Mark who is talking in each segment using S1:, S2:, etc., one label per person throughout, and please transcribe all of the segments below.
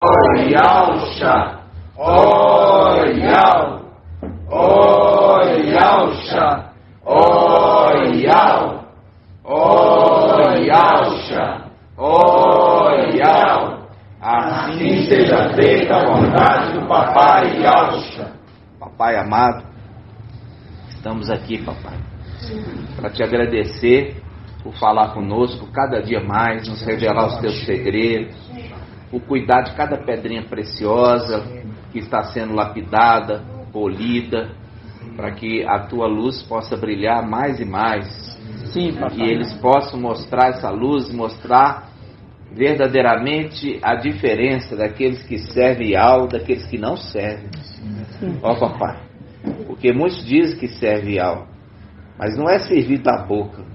S1: Oyalcha, oyal, oyalcha, oyal, oyalcha, oyal. Assim seja feita a vontade do Papai Yalcha.
S2: Papai amado, estamos aqui, papai, para te agradecer por falar conosco cada dia mais, nos revelar os teus segredos, por cuidar de cada pedrinha preciosa que está sendo lapidada, polida, para que a tua luz possa brilhar mais e mais.
S3: Sim, papai.
S2: Que eles possam mostrar essa luz, mostrar verdadeiramente a diferença daqueles que servem Yal, daqueles que não servem. Ó, papai, porque muitos dizem que servem Yal, mas não é servir da boca,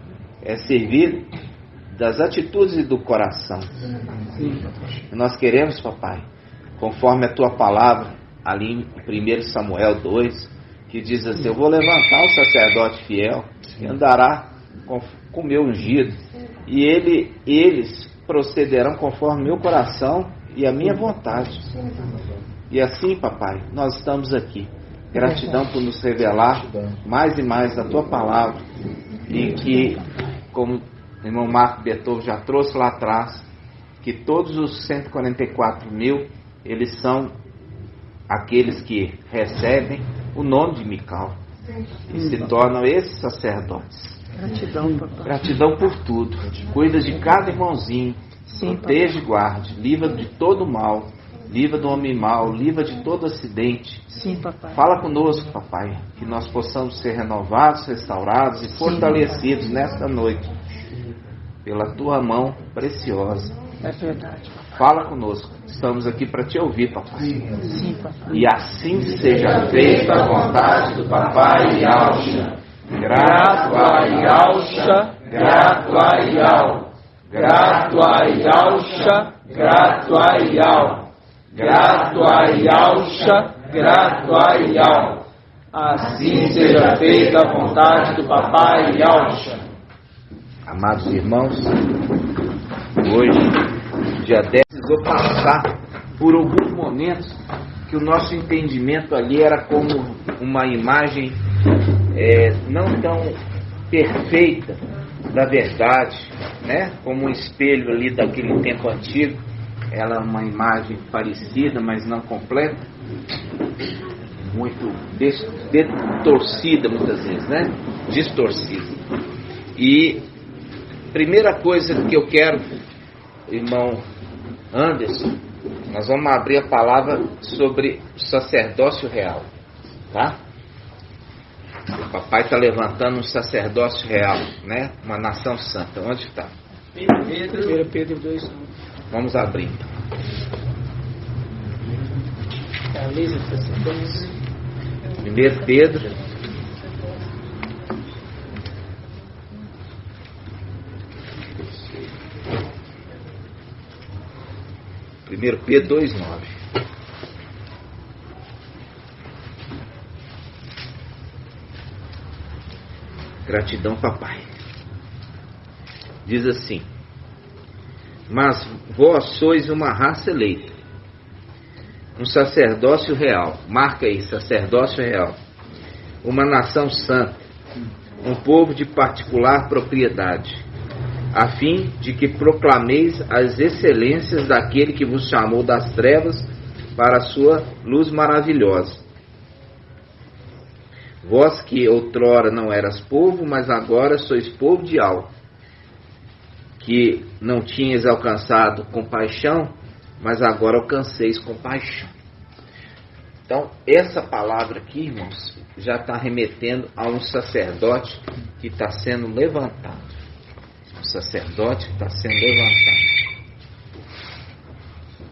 S2: é servir das atitudes e do coração. E nós queremos, papai, conforme a tua palavra ali em 1 Samuel 2, que diz assim: eu vou levantar o sacerdote fiel que andará com o meu ungido, e eles procederão conforme meu coração e a minha vontade. E assim, papai, nós estamos aqui. Gratidão por nos revelar mais e mais a tua palavra, e que, como o irmão Marco Beethoven já trouxe lá atrás, que todos os 144 mil, eles são aqueles que recebem o nome de Mical e se tornam esses sacerdotes.
S3: Gratidão, papai.
S2: Gratidão por tudo. Cuida de cada irmãozinho.
S3: Sim,
S2: proteja e guarde. Livra de todo mal. Livra do homem mau. Livra de todo acidente.
S3: Sim, papai.
S2: Fala conosco, papai, que nós possamos ser renovados, restaurados e fortalecidos nesta noite pela tua mão preciosa.
S3: É verdade.
S2: Fala conosco. Estamos aqui para te ouvir, papai.
S3: Sim, papai.
S2: E assim seja feita a vontade do Papai Yalcha. Grato a Yalcha, grato a Yal, grato a Yalcha, grato a Yal, grato a Yalcha, grato a Yal.
S1: Assim seja feita a vontade do Papai Yalcha.
S2: Amados irmãos, hoje, dia 10, precisou passar por alguns momentos que o nosso entendimento ali era como uma imagem não tão perfeita da verdade, né? Como um espelho ali daquele tempo antigo. Ela é uma imagem parecida, mas não completa, muito distorcida muitas vezes, né? Distorcida. E primeira coisa que eu quero, irmão Anderson, nós vamos abrir a palavra sobre o sacerdócio real, tá? O papai está levantando um sacerdócio real, né? Uma nação santa. Onde está?
S3: 1 Pedro 2.
S2: Vamos abrir.
S3: Realiza a sacerdócio.
S2: 1 Pedro. Primeiro Pedro 2:9. Gratidão, papai. Diz assim: mas vós sois uma raça eleita, um sacerdócio real. Marca aí, sacerdócio real. Uma nação santa, um povo de particular propriedade, a fim de que proclameis as excelências daquele que vos chamou das trevas para a sua luz maravilhosa. Vós que outrora não eras povo, mas agora sois povo de Yal, que não tinhas alcançado compaixão, mas agora alcanceis compaixão. Então, essa palavra aqui, irmãos, já está remetendo a um sacerdote que está sendo levantado. Um sacerdote que está sendo levantado.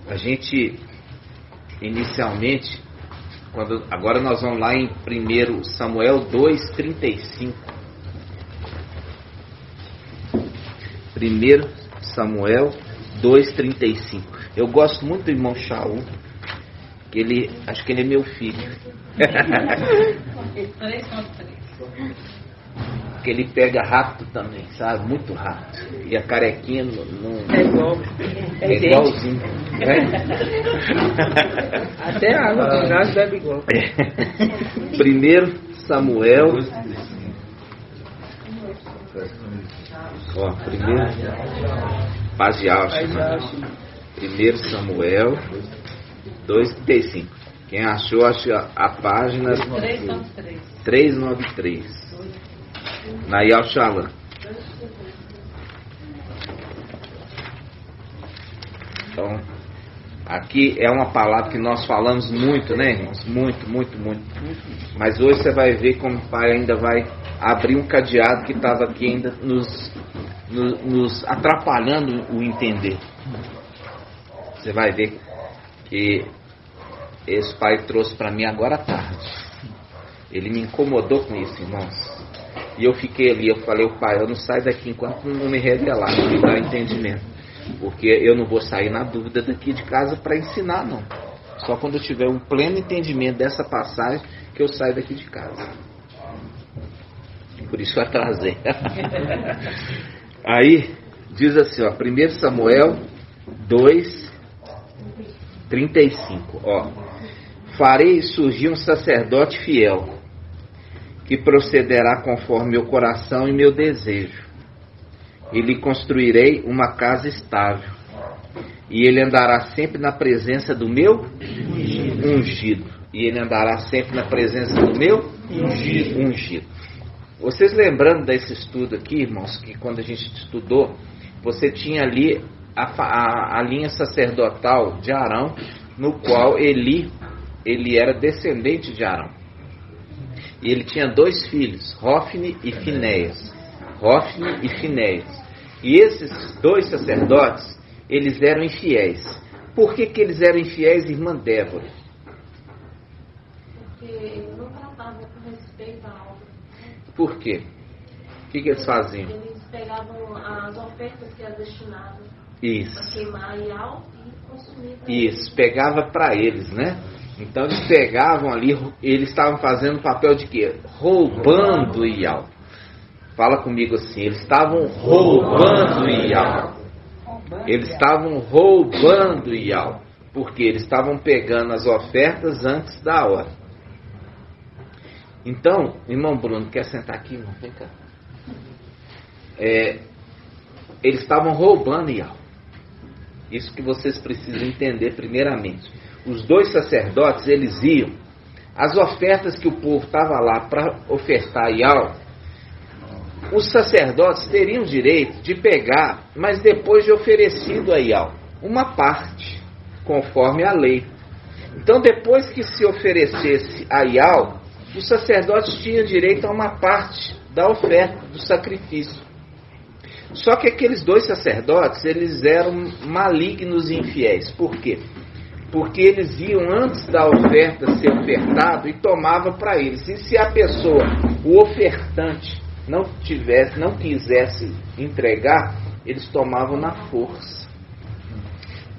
S2: A gente, inicialmente, agora nós vamos lá em 1 Samuel 2:35. 1 Samuel 2:35. Eu gosto muito do irmão Shaul, que acho que ele é meu filho. Porque ele pega rápido também, sabe? Muito rápido. E a carequinha não
S3: É igual.
S2: é igualzinho. Né?
S3: Até a água do gás bebe igual.
S2: 1 Samuel. Ó, primeiro. Paz de alça. 1 Samuel 2:35. Quem achou, acha a página 393. Nayal Shalom. Então, aqui é uma palavra que nós falamos muito, né, irmãos? Muito. Mas hoje você vai ver como o Pai ainda vai abrir um cadeado que estava aqui ainda nos atrapalhando o entender. Você vai ver que esse Pai trouxe para mim agora à tarde. Ele me incomodou com isso, irmãos. E eu fiquei ali, eu falei, Pai, eu não saio daqui enquanto não me revelar, não me dar entendimento. Porque eu não vou sair na dúvida daqui de casa para ensinar, não. Só quando eu tiver um pleno entendimento dessa passagem que eu saio daqui de casa. Por isso eu atrasei. Aí, diz assim, ó, 1 Samuel 2:35, ó. Farei surgir um sacerdote fiel, que procederá conforme meu coração e meu desejo. E lhe construirei uma casa estável, e ele andará sempre na presença do meu ungido. E ele andará sempre na presença do meu ungido. Vocês lembrando desse estudo aqui, irmãos, que quando a gente estudou, você tinha ali a linha sacerdotal de Arão, no qual ele era descendente de Arão. E ele tinha 2 filhos, Hofni e Finéias. E esses 2 sacerdotes, eles eram infiéis. Por que eles eram infiéis, irmã Débora?
S4: Porque eles não tratavam com respeito à obra.
S2: Por quê? O que eles faziam?
S4: Eles pegavam as ofertas que eram destinadas
S2: Isso.
S4: a queimar Ial e consumir.
S2: Isso, pegava para eles, né? Então eles pegavam ali, eles estavam fazendo o papel de quê? Roubando Ial. Fala comigo assim, eles estavam roubando Ial. Eles estavam roubando Ial. Porque eles estavam pegando as ofertas antes da hora. Então, irmão Bruno, quer sentar aqui, irmão? Vem cá. Eles estavam roubando Ial. Isso que vocês precisam entender primeiramente. Os 2 sacerdotes, eles iam, as ofertas que o povo estava lá para ofertar a Ial, os sacerdotes teriam direito de pegar, mas depois de oferecido a Ial, uma parte, conforme a lei. Então, depois que se oferecesse a Ial, os sacerdotes tinham direito a uma parte da oferta, do sacrifício. Só que aqueles 2 sacerdotes, eles eram malignos e infiéis. Por quê? Porque eles iam antes da oferta ser ofertado e tomavam para eles. E se a pessoa, o ofertante, não quisesse entregar, eles tomavam na força.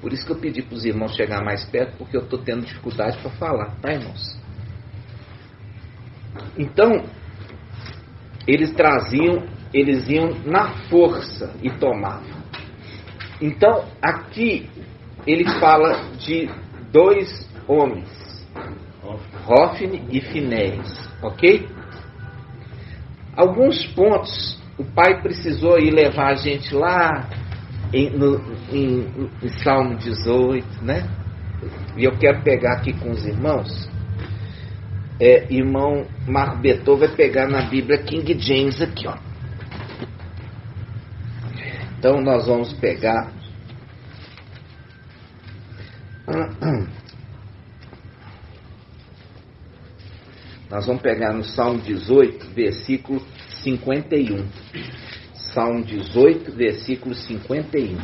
S2: Por isso que eu pedi para os irmãos chegar mais perto, porque eu estou tendo dificuldade para falar, tá, irmãos? Então, eles iam na força e tomavam. Então, aqui ele fala de 2 homens, Hofni e Finéias, ok? Alguns pontos o pai precisou ir levar a gente lá em Salmo 18, né? E eu quero pegar aqui com os irmãos. Irmão Marco Beto vai pegar na Bíblia King James aqui, ó. Então nós vamos pegar no Salmo 18, versículo 51. Salmo 18, versículo 51.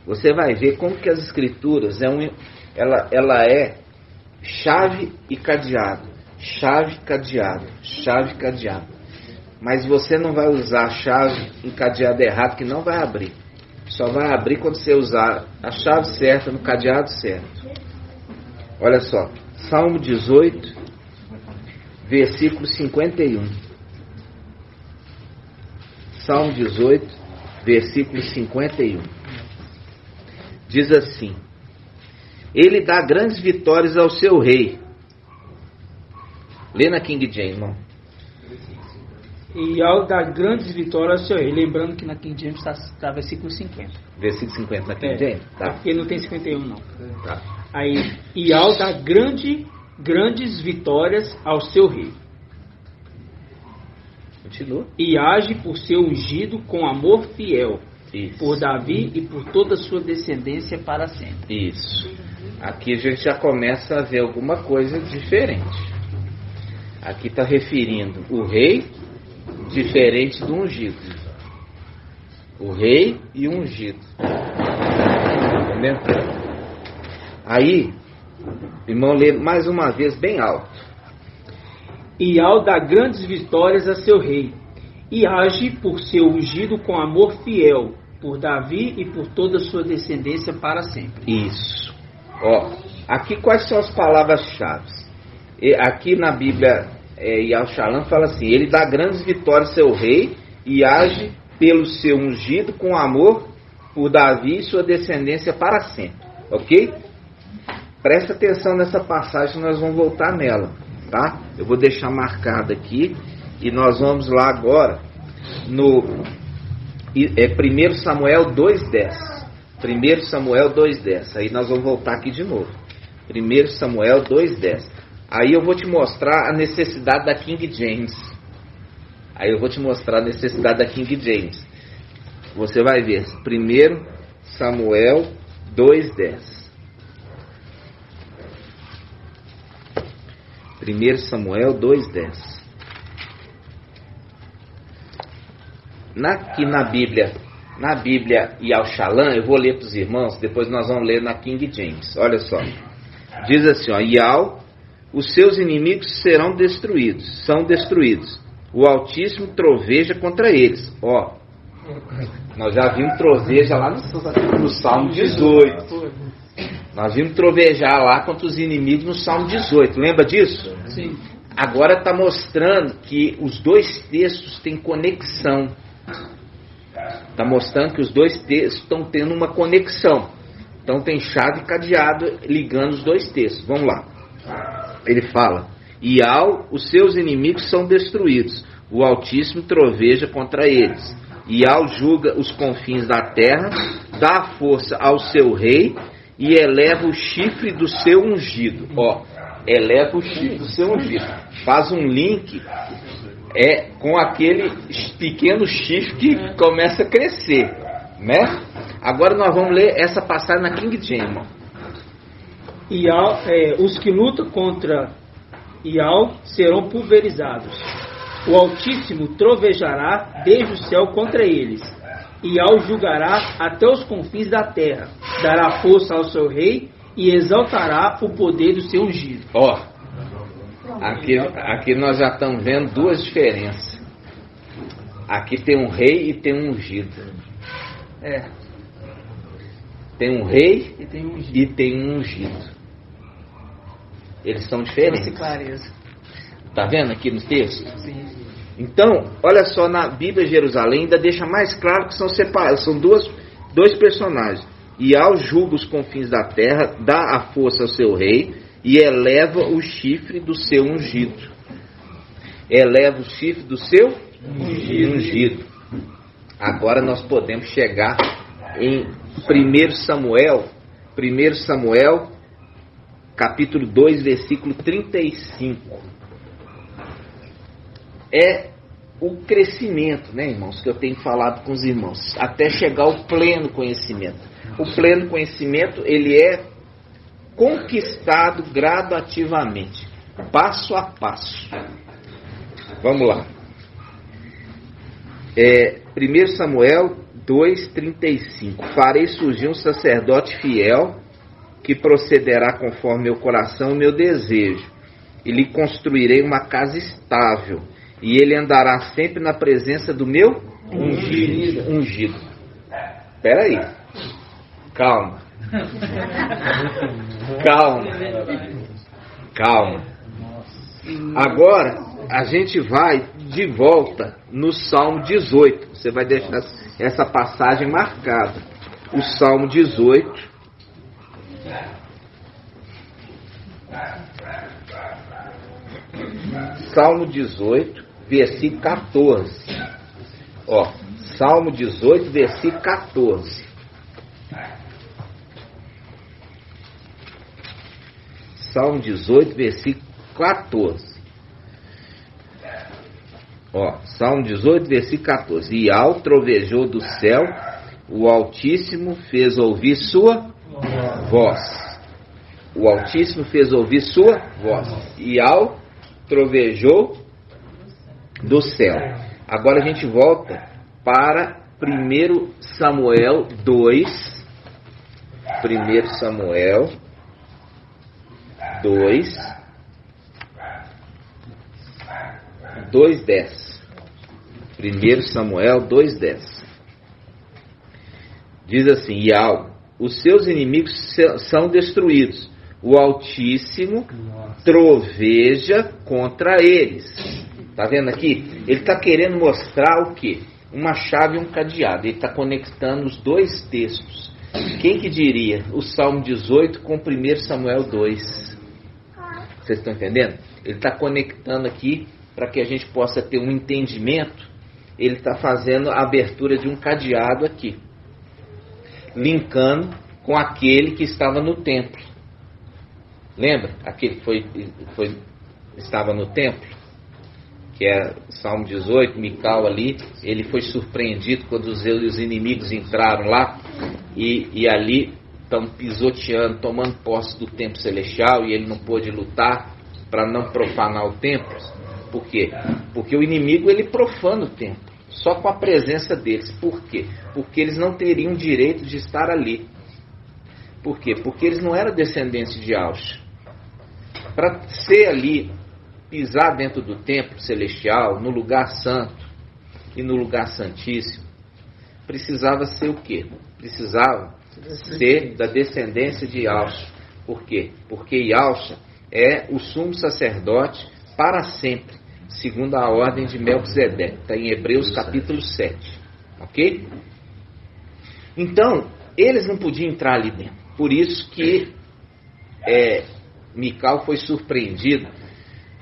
S2: Você vai ver como que as escrituras ela é chave e cadeado, chave, cadeado, chave, cadeado. Mas você não vai usar a chave em cadeado errado, que não vai abrir. Só vai abrir quando você usar a chave certa no cadeado certo. Olha só, Salmo 18, versículo 51. Salmo 18, versículo 51. Diz assim: Ele dá grandes vitórias ao seu rei. Lê na King James, irmão.
S3: E ao dar grandes vitórias ao seu rei. Lembrando que na King James está versículo 50.
S2: Versículo 50 na King James? Tá.
S3: Porque não tem 51 não.
S2: Tá.
S3: Aí, e ao dar grandes vitórias ao seu rei.
S2: Continua.
S3: E age por seu ungido com amor fiel.
S2: Isso.
S3: Por Davi e por toda a sua descendência para sempre.
S2: Isso. Aqui a gente já começa a ver alguma coisa diferente. Aqui está referindo o rei diferente do ungido. O rei e o ungido. Entendeu? Aí, irmão, lê mais uma vez bem alto.
S3: E ao dar grandes vitórias a seu rei, e age por seu ungido com amor fiel, por Davi e por toda a sua descendência para sempre.
S2: Isso. Ó, aqui quais são as palavras-chave? Aqui na Bíblia, Yahushalam fala assim: ele dá grandes vitórias ao seu rei e age pelo seu ungido com amor por Davi e sua descendência para sempre. Ok? Presta atenção nessa passagem, nós vamos voltar nela, tá? Eu vou deixar marcado aqui e nós vamos lá agora no 1 Samuel 2:10. 1 Samuel 2:10. Aí nós vamos voltar aqui de novo. 1 Samuel 2:10. Aí eu vou te mostrar a necessidade da King James. Você vai ver. 1 Samuel 2:10. 1 Samuel 2:10. Aqui na Bíblia Yahushalam, eu vou ler para os irmãos, depois nós vamos ler na King James. Olha só. Diz assim, ó: Yahweh, os seus inimigos são destruídos. O Altíssimo troveja contra eles. Ó, nós já vimos troveja lá no Salmo 18. Nós vimos trovejar lá contra os inimigos no Salmo 18. Lembra disso?
S3: Sim.
S2: Agora está mostrando que os dois textos têm conexão. Está mostrando que os dois textos estão tendo uma conexão. Então tem chave e cadeado ligando os dois textos. Vamos lá. Ele fala: e os seus inimigos são destruídos. O Altíssimo troveja contra eles. E julga os confins da terra, dá força ao seu rei e eleva o chifre do seu ungido. Ó, eleva o chifre do seu ungido. Faz um link com aquele pequeno chifre que começa a crescer, né? Agora nós vamos ler essa passagem na King James.
S3: E os que lutam contra Ial serão pulverizados. O Altíssimo trovejará desde o céu contra eles. Ial julgará até os confins da terra. Dará força ao seu rei e exaltará o poder do seu ungido.
S2: Ó, aqui nós já estamos vendo duas diferenças. Aqui tem um rei e tem um ungido. Tem um rei e tem um ungido. Eles são diferentes. Tá vendo aqui no texto?
S3: Sim.
S2: Então, olha só, na Bíblia Jerusalém ainda deixa mais claro que são separados, são dois personagens. Ial julga os confins da terra, dá a força ao seu rei e eleva o chifre do seu ungido. Eleva o chifre do seu ungido. Agora nós podemos chegar em 1 Samuel, capítulo 2, versículo 35. É o crescimento, né, irmãos, que eu tenho falado com os irmãos, até chegar ao pleno conhecimento. O pleno conhecimento, ele é conquistado gradativamente, passo a passo. Vamos lá. 1 Samuel 2:35. Farei surgir um sacerdote fiel que procederá conforme meu coração e meu desejo, e lhe construirei uma casa estável, e ele andará sempre na presença do meu ungido. Espera aí. Calma. Calma. Agora a gente vai de volta no Salmo 18. Você vai deixar essa passagem marcada. O Salmo 18. Salmo 18, versículo 14. Ó, Salmo 18, versículo 14. Salmo 18, versículo 14. Ó, Salmo 18, versículo 14. E ao trovejou do céu, o Altíssimo fez ouvir sua voz. O Altíssimo fez ouvir sua voz. E ao trovejou do céu. Agora a gente volta para 1 Samuel 2. 1 Samuel 2:10. 1 Samuel 2:10. Diz assim: e os seus inimigos são destruídos, o Altíssimo troveja contra eles. Tá vendo aqui? Ele está querendo mostrar o quê? Uma chave e um cadeado. Ele está conectando os dois textos. Quem que diria o Salmo 18 com 1 Samuel 2? Vocês estão entendendo? Ele está conectando aqui para que a gente possa ter um entendimento. Ele está fazendo a abertura de um cadeado aqui, linkando com aquele que estava no templo. Lembra? Aquele que estava no templo, que é Salmo 18, Mical ali, ele foi surpreendido quando os inimigos entraram lá e ali estão pisoteando, tomando posse do templo celestial, e ele não pôde lutar para não profanar o templo. Por quê? Porque o inimigo ele profana o templo, só com a presença deles. Por quê? Porque eles não teriam direito de estar ali. Por quê? Porque eles não eram descendentes de Auxa. Para ser ali, pisar dentro do templo celestial, no lugar santo e no lugar santíssimo, precisava ser o quê? Precisava ser da descendência de Auxa. Por quê? Porque Auxa é o sumo sacerdote para sempre, segundo a ordem de Melquisedeque. Está em Hebreus capítulo 7. Ok? Então, eles não podiam entrar ali dentro. Por isso que Mical foi surpreendido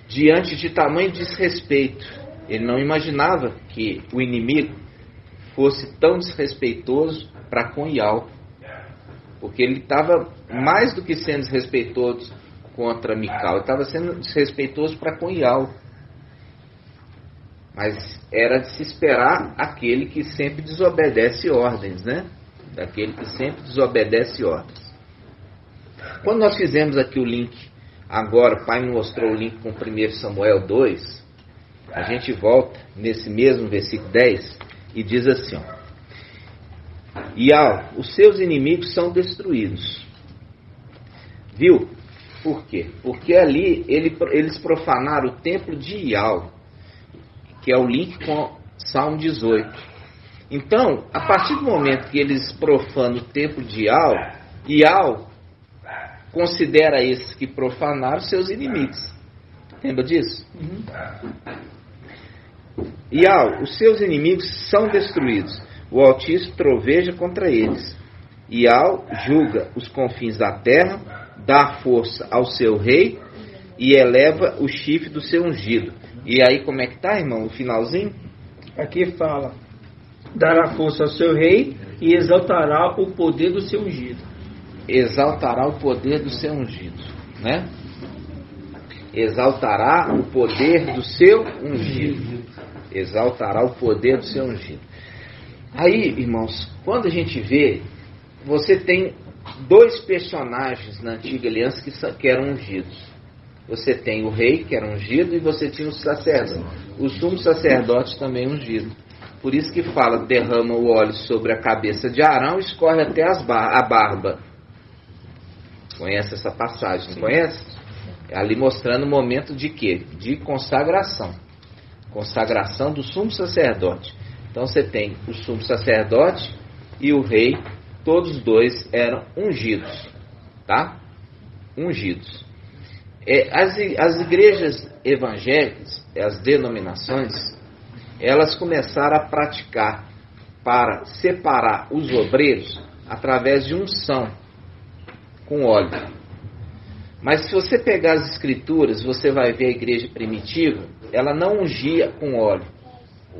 S2: diante de tamanho desrespeito. Ele não imaginava que o inimigo fosse tão desrespeitoso para com Ial, porque ele estava mais do que sendo desrespeitoso contra Mical, ele estava sendo desrespeitoso para com Ial. Mas era de se esperar aquele que sempre desobedece ordens, né? Daquele que sempre desobedece ordens. Quando nós fizemos aqui o link, agora o pai me mostrou o link com 1 Samuel 2, a gente volta nesse mesmo versículo 10 e diz assim, ó: e os seus inimigos são destruídos. Viu? Por quê? Porque ali eles profanaram o templo de Ial, que é o link com Salmo 18. Então, a partir do momento que eles profanam o templo de Ial considera esses que profanaram seus inimigos. Lembra disso? Ial, os seus inimigos são destruídos, o Altíssimo troveja contra eles. Ial julga os confins da terra, dá força ao seu rei e eleva o chifre do seu ungido. E aí como é que tá, irmão, o finalzinho?
S3: Aqui fala: dará força ao seu rei e exaltará o poder do seu ungido.
S2: Exaltará o poder do seu ungido, né? Exaltará o poder do seu ungido. Exaltará o poder do seu ungido. Aí, irmãos, quando a gente vê, você tem dois personagens na antiga aliança que eram ungidos. Você tem o rei, que era ungido, e você tinha o sacerdote. O sumo sacerdote também ungido. Por isso que fala: derrama o óleo sobre a cabeça de Arão e escorre até a barba. Conhece essa passagem, não conhece? Ali mostrando o momento de quê? De consagração. Consagração do sumo sacerdote. Então você tem o sumo sacerdote e o rei, todos dois eram ungidos. Tá? Ungidos. As igrejas evangélicas, as denominações, elas começaram a praticar para separar os obreiros através de unção com óleo. Mas se você pegar as escrituras, você vai ver a igreja primitiva, ela não ungia com óleo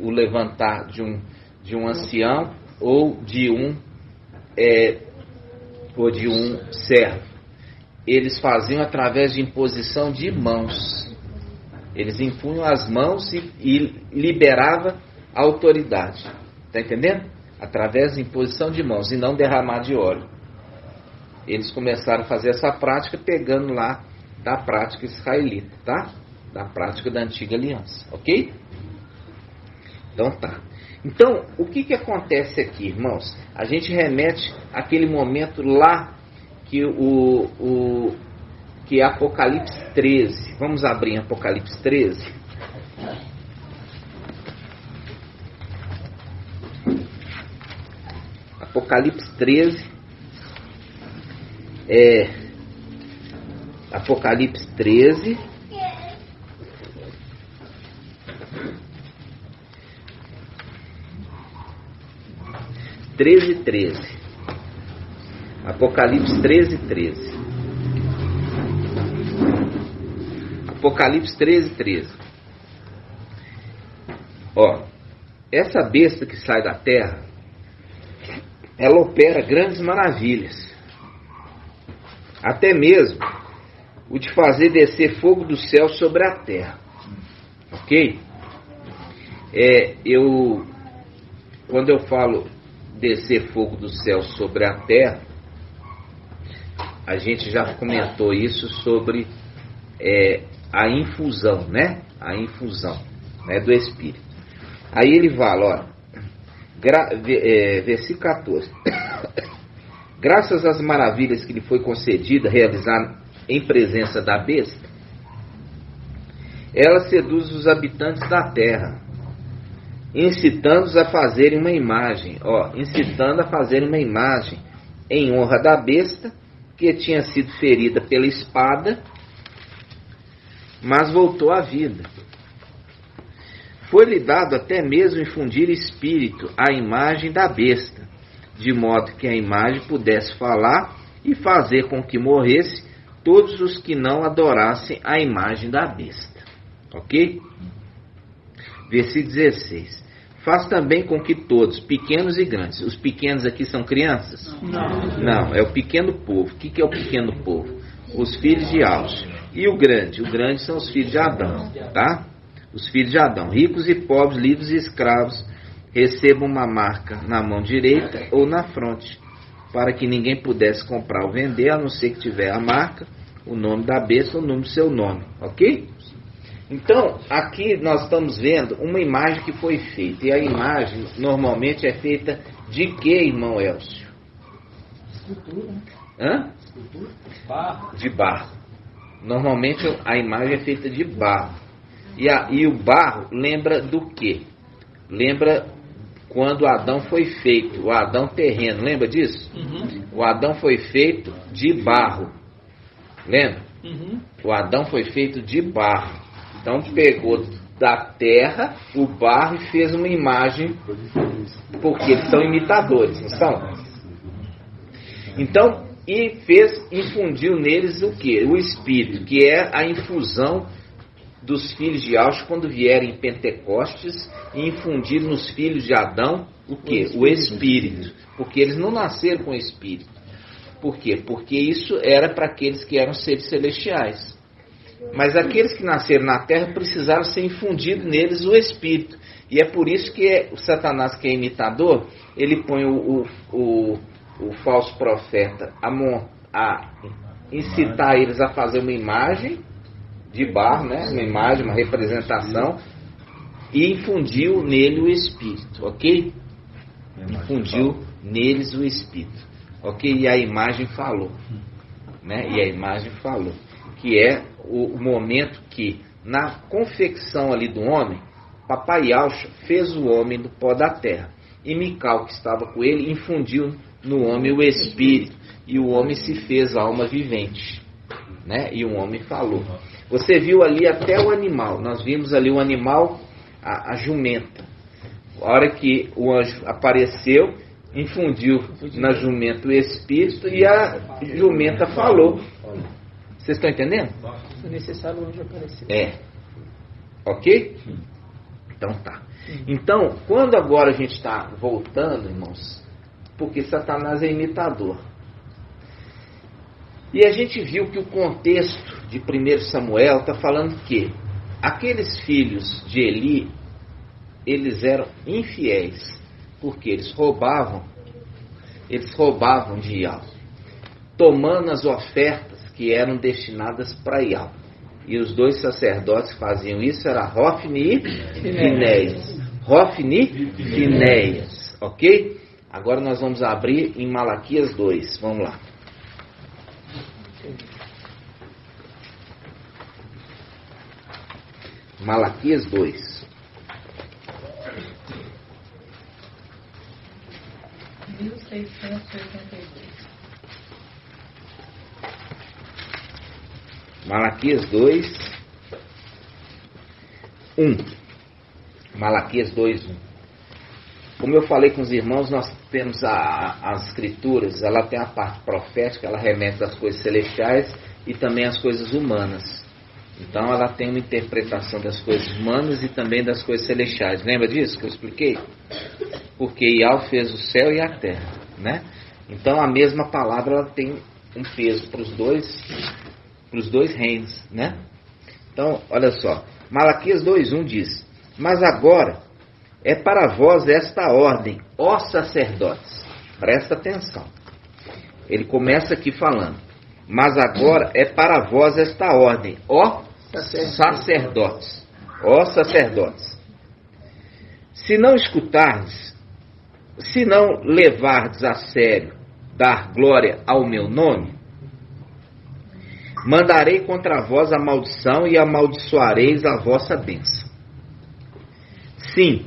S2: o levantar de um ancião ou de um servo. Eles faziam através de imposição de mãos. Eles impunham as mãos e liberava a autoridade. Está entendendo? Através de imposição de mãos e não derramar de óleo. Eles começaram a fazer essa prática pegando lá da prática israelita, tá? Da prática da antiga aliança, ok? Então tá. Então, o que acontece aqui, irmãos? A gente remete àquele momento lá que que é Apocalipse 13. Vamos abrir em Apocalipse 13. Apocalipse 13. Apocalipse 13. Apocalipse 13. Apocalipse 13. Ó, essa besta que sai da terra, ela opera grandes maravilhas. Até mesmo o de fazer descer fogo do céu sobre a terra. Ok? Quando eu falo descer fogo do céu sobre a terra, a gente já comentou isso sobre a infusão, né? A infusão, né, do Espírito. Aí ele fala, versículo 14. Graças às maravilhas que lhe foi concedida realizar em presença da besta, ela seduz os habitantes da terra, incitando-os a fazerem uma imagem, incitando a fazerem uma imagem em honra da besta, que tinha sido ferida pela espada, mas voltou à vida. Foi-lhe dado até mesmo infundir espírito à imagem da besta, de modo que a imagem pudesse falar e fazer com que morresse todos os que não adorassem a imagem da besta. Ok? Versículo 16. Faz também com que todos, pequenos e grandes, os pequenos aqui são crianças? Não, é o pequeno povo. O que é o pequeno povo? Os filhos de Alcio. E o grande são os filhos de Adão, tá? Os filhos de Adão, ricos e pobres, livres e escravos, recebam uma marca na mão direita ou na fronte, para que ninguém pudesse comprar ou vender, a não ser que tiver a marca, o nome da besta ou o número do seu nome, ok? Então, aqui nós estamos vendo uma imagem que foi feita, e a imagem normalmente é feita de que, irmão Elcio?
S5: Escultura.
S2: Hã?
S5: Escultura. Barro.
S2: De barro. Normalmente a imagem é feita de barro. E o barro lembra do quê? Lembra quando Adão foi feito, o Adão terreno, lembra disso?
S3: Uhum.
S2: O Adão foi feito de barro. Lembra?
S3: Uhum.
S2: O Adão foi feito de barro. Então pegou da terra o barro e fez uma imagem, porque eles são imitadores, não são? Então, infundiu neles o que? O Espírito, que é a infusão dos filhos de Alcio quando vierem em Pentecostes, e infundir nos filhos de Adão o que? O Espírito. Porque eles não nasceram com o Espírito. Por quê? Porque isso era para aqueles que eram seres celestiais. Mas aqueles que nasceram na terra precisaram ser infundido neles o Espírito. E é por isso que o Satanás, que é imitador, ele põe o falso profeta a incitar eles a fazer uma imagem de barro, né? Uma imagem, uma representação, e infundiu nele o Espírito, ok? Infundiu neles o Espírito, ok? E a imagem falou, né? E a imagem falou, que é o momento que, na confecção ali do homem, Papai Alcho fez o homem do pó da terra, e Mical, que estava com ele, infundiu no homem o Espírito, e o homem se fez alma vivente. né? E um homem falou. Você viu ali até o animal. Nós vimos ali o animal, a jumenta. A hora que o anjo apareceu, infundiu na jumenta o espírito e a jumenta falou. Vocês estão entendendo?
S3: É necessário o anjo aparecer.
S2: É. Ok? Então tá. Então, quando agora a gente está voltando, irmãos, porque Satanás é imitador. E a gente viu que o contexto de 1 Samuel está falando que aqueles filhos de Eli, eles eram infiéis, porque eles roubavam de Ial, tomando as ofertas que eram destinadas para Ial. E os dois sacerdotes que faziam isso eram Hofni e Finéias. Hofni e Finéias, ok? Agora nós vamos abrir em Malaquias 2, vamos lá. Malaquias 2.
S5: 1682.
S2: Malaquias 2, 1. Malaquias 2, 1. Como eu falei com os irmãos, nós temos as escrituras, ela tem a parte profética, ela remete às coisas celestiais e também às coisas humanas. Então ela tem uma interpretação das coisas humanas e também das coisas celestiais. Lembra disso que eu expliquei? Porque Ial fez o céu e a terra, né? Então a mesma palavra ela tem um peso para os dois reinos, né? Então, olha só, Malaquias 2:1 diz: mas agora é para vós esta ordem, ó sacerdotes. Presta atenção. Ele começa aqui falando: mas agora é para vós esta ordem, ó sacerdotes. Ó sacerdotes. Se não escutardes, se não levardes a sério dar glória ao meu nome, mandarei contra vós a maldição e amaldiçoareis a vossa bênção. Sim,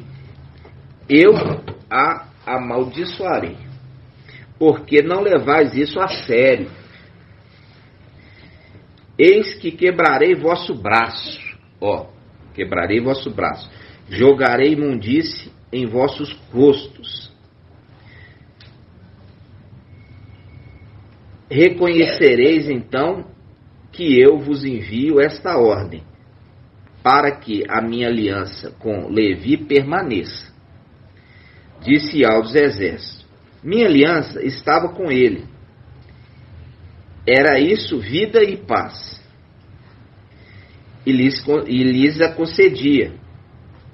S2: eu a amaldiçoarei, porque não levais isso a sério. Eis que quebrarei vosso braço, quebrarei vosso braço, jogarei imundície em vossos rostos. Reconhecereis então que eu vos envio esta ordem, para que a minha aliança com Levi permaneça. Disse Ial dos exércitos: minha aliança estava com ele. Era isso vida e paz. E lhes a concedia.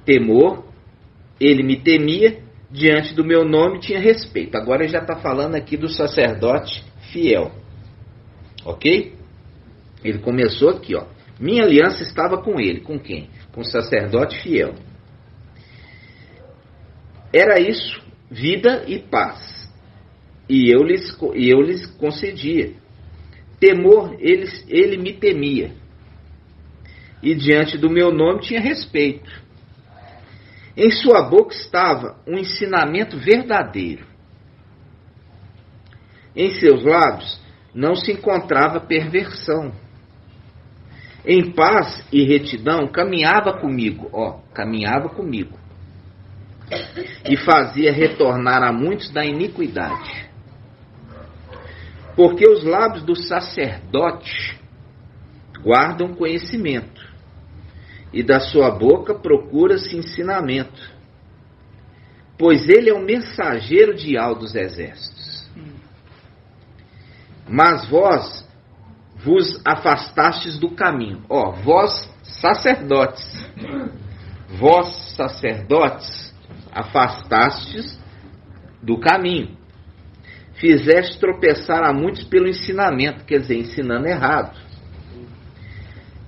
S2: Temor, ele me temia, diante do meu nome tinha respeito. Agora ele já está falando aqui do sacerdote fiel. Ok? Ele começou aqui, ó. Minha aliança estava com ele. Com quem? Com o sacerdote fiel. Era isso, vida e paz. E eu lhes concedia. Temor, ele me temia. E diante do meu nome tinha respeito. Em sua boca estava um ensinamento verdadeiro. Em seus lábios não se encontrava perversão. Em paz e retidão caminhava comigo, caminhava comigo. E fazia retornar a muitos da iniquidade. Porque os lábios do sacerdote guardam conhecimento, e da sua boca procura-se ensinamento, pois ele é o mensageiro de Ial dos exércitos. Mas vós vos afastastes do caminho. Vós sacerdotes, afastastes do caminho. Fizeste tropeçar a muitos pelo ensinamento, quer dizer, ensinando errado.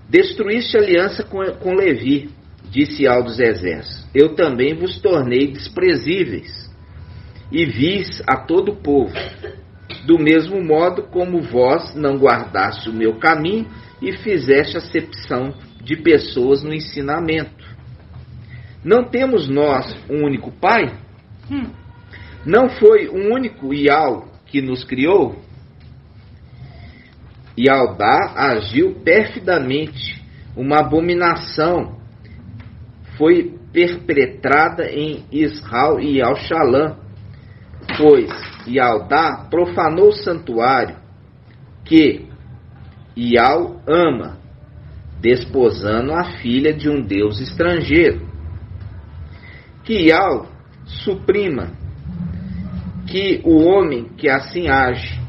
S2: Destruíste a aliança com Levi, disse Ial dos exércitos. Eu também vos tornei desprezíveis, e vis a todo o povo. Do mesmo modo como vós não guardaste o meu caminho, e fizeste acepção de pessoas no ensinamento. Não temos nós um único Pai? Não foi um único Ial que nos criou? E Aldá agiu perfidamente. Uma abominação foi perpetrada em Israel e Al-Shalã, pois Yaldá profanou o santuário que Ial ama, desposando a filha de um deus estrangeiro. Que Ial suprima, que o homem que assim age,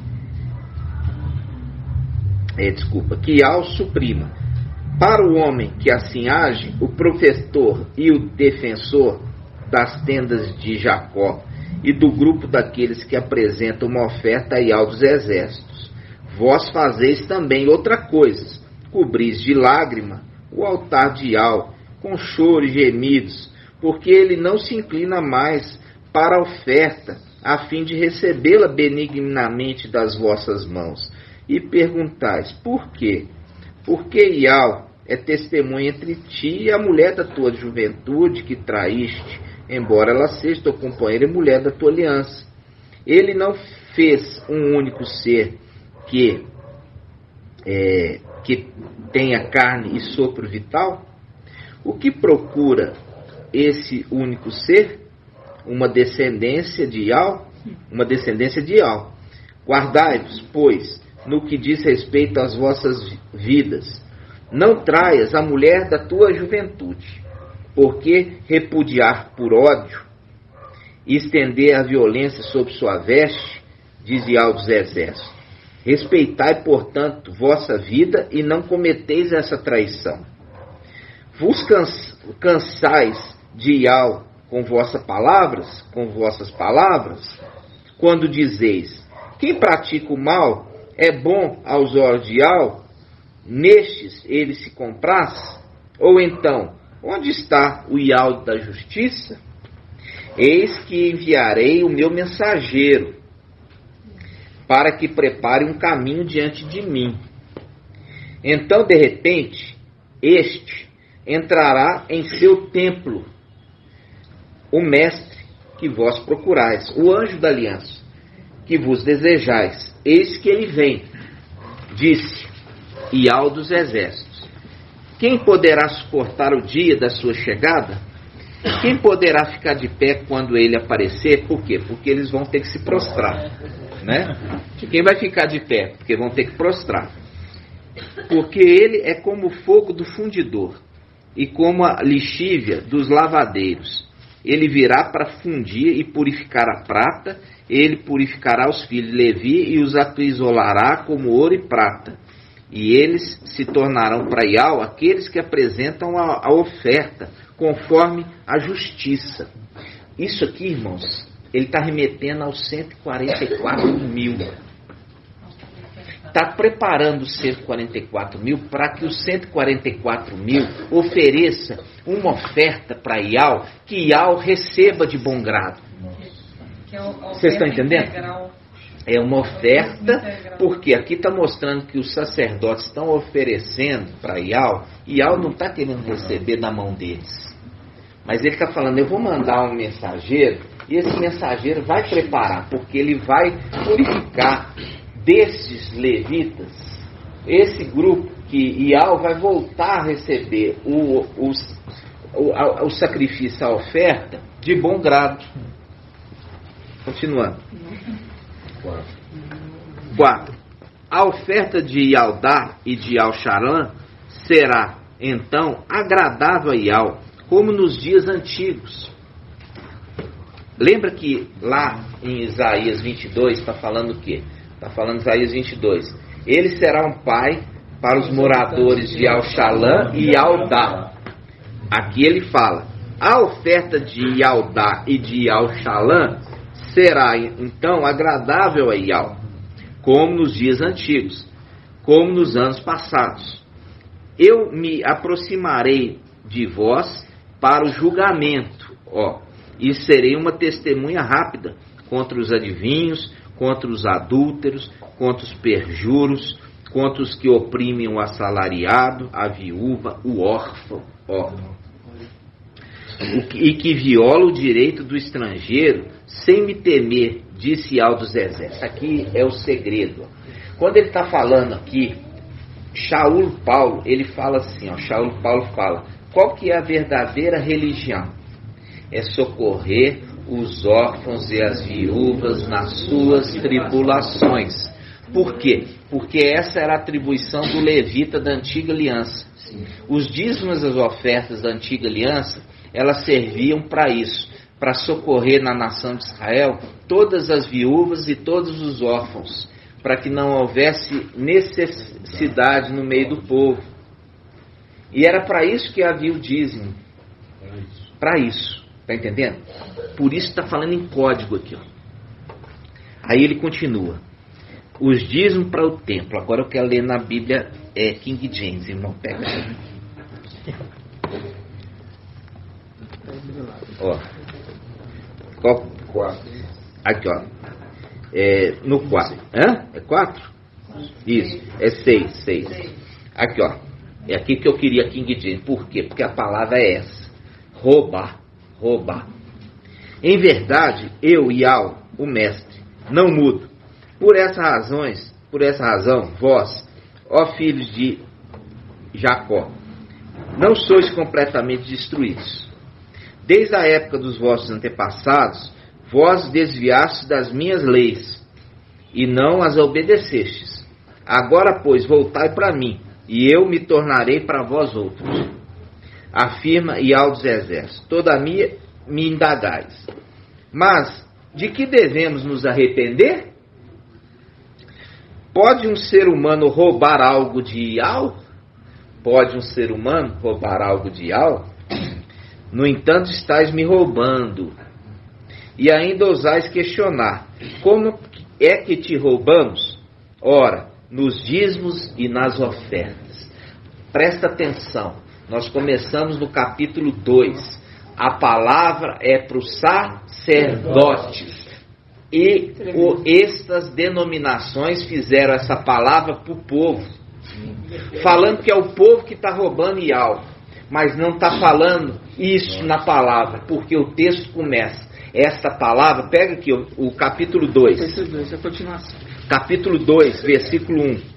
S2: que Ial suprima. Para o homem que assim age, o protetor e o defensor das tendas de Jacó e do grupo daqueles que apresentam uma oferta a Ial dos exércitos, vós fazeis também outra coisa, cobris de lágrima o altar de Ial, com choro e gemidos, porque ele não se inclina mais para a oferta, a fim de recebê-la benignamente das vossas mãos. E perguntais, por quê? Porque Ial é testemunha entre ti e a mulher da tua juventude que traíste, embora ela seja tua companheira e mulher da tua aliança. Ele não fez um único ser que tenha carne e sopro vital? O que procura esse único ser? Uma descendência de Ial? Uma descendência de Ial. Guardai-vos, pois, no que diz respeito às vossas vidas. Não traias a mulher da tua juventude, porque repudiar por ódio e estender a violência sobre sua veste, diz Ial dos exércitos. Respeitai, portanto, vossa vida e não cometeis essa traição. Vos cansais de Ial com vossas palavras, quando dizeis, quem pratica o mal é bom aos olhos de Ial, nestes ele se compraz? Ou então, onde está o Ial da justiça? Eis que enviarei o meu mensageiro, para que prepare um caminho diante de mim. Então, de repente, este entrará em seu templo, o mestre que vós procurais, o anjo da aliança, que vos desejais. Eis que ele vem, disse Ial dos exércitos. Quem poderá suportar o dia da sua chegada? Quem poderá ficar de pé quando ele aparecer? Por quê? Porque eles vão ter que se prostrar, né? Quem vai ficar de pé? Porque vão ter que prostrar. Porque ele é como o fogo do fundidor e como a lixívia dos lavadeiros. Ele virá para fundir e purificar a prata. Ele purificará os filhos de Levi e os acrisolará como ouro e prata. E eles se tornarão para Ial aqueles que apresentam a oferta, conforme a justiça. Isso aqui, irmãos, ele está remetendo aos 144 mil. Está preparando os 144 mil para que os 144 mil ofereça uma oferta para Ial, que Ial receba de bom grado. Vocês estão entendendo? É uma oferta, porque aqui está mostrando que os sacerdotes estão oferecendo para Ial, e Ial não está querendo receber da mão deles. Mas ele está falando, eu vou mandar um mensageiro, e esse mensageiro vai preparar, porque ele vai purificar desses levitas, esse grupo que Ial vai voltar a receber o sacrifício, a oferta, de bom grado. Continuando. 4. A oferta de Ialdá e de Al-Shalã será, então, agradável a Ial, como nos dias antigos. Lembra que lá em Isaías 22 está falando o quê? Está falando Isaías 22. Ele será um pai para os moradores de Al-Shalã e Ialdá. Aqui ele fala, a oferta de Ialdá e de Al-Shalã será, então, agradável a Ial, como nos dias antigos, como nos anos passados. Eu me aproximarei de vós para o julgamento, e serei uma testemunha rápida contra os adivinhos, contra os adúlteros, contra os perjuros, contra os que oprimem o assalariado, a viúva, o órfão. e que viola o direito do estrangeiro sem me temer, disse Al dos Exércitos. Aqui é o segredo. Quando ele está falando aqui, Shaul Paulo, ele fala assim, ó, Shaul Paulo fala, qual que é a verdadeira religião? É socorrer os órfãos e as viúvas nas suas tribulações. Por quê? Porque essa era a atribuição do levita da antiga aliança. Os dízimos e as ofertas da antiga aliança, elas serviam para isso, para socorrer na nação de Israel todas as viúvas e todos os órfãos, para que não houvesse necessidade no meio do povo. E era para isso que havia o dízimo. Para isso. Está entendendo? Por isso está falando em código aqui. Ó. Aí ele continua. Os dízimos para o templo. Agora eu quero ler na Bíblia King James, irmão. Pega aí. Ó. Qual?
S1: 4.
S2: Aqui, ó. No 4. Hã? É 4? Isso. É 6. Aqui, ó. É aqui que eu queria King James. Por quê? Porque a palavra é essa. Roubar. Em verdade, eu e Al, o mestre, não mudo. Por essa razão, vós, ó filhos de Jacó, não sois completamente destruídos. Desde a época dos vossos antepassados, vós desviastes das minhas leis, e não as obedecestes. Agora, pois, voltai para mim, e eu me tornarei para vós outros. Afirma Al dos Exércitos, todavia me indagais. Mas, de que devemos nos arrepender? Pode um ser humano roubar algo de Al? Pode um ser humano roubar algo de Al? No entanto, estáis me roubando. E ainda ousais questionar, como é que te roubamos? Ora, nos dízimos e nas ofertas. Presta atenção. Nós começamos no capítulo 2. A palavra é para os sacerdotes. E estas denominações fizeram essa palavra para o povo. Falando que é o povo que está roubando Al. Mas não está falando isso na palavra. Porque o texto começa. Esta palavra, pega aqui o capítulo 2.
S3: Capítulo 2, a continuação.
S2: Capítulo 2, versículo 1.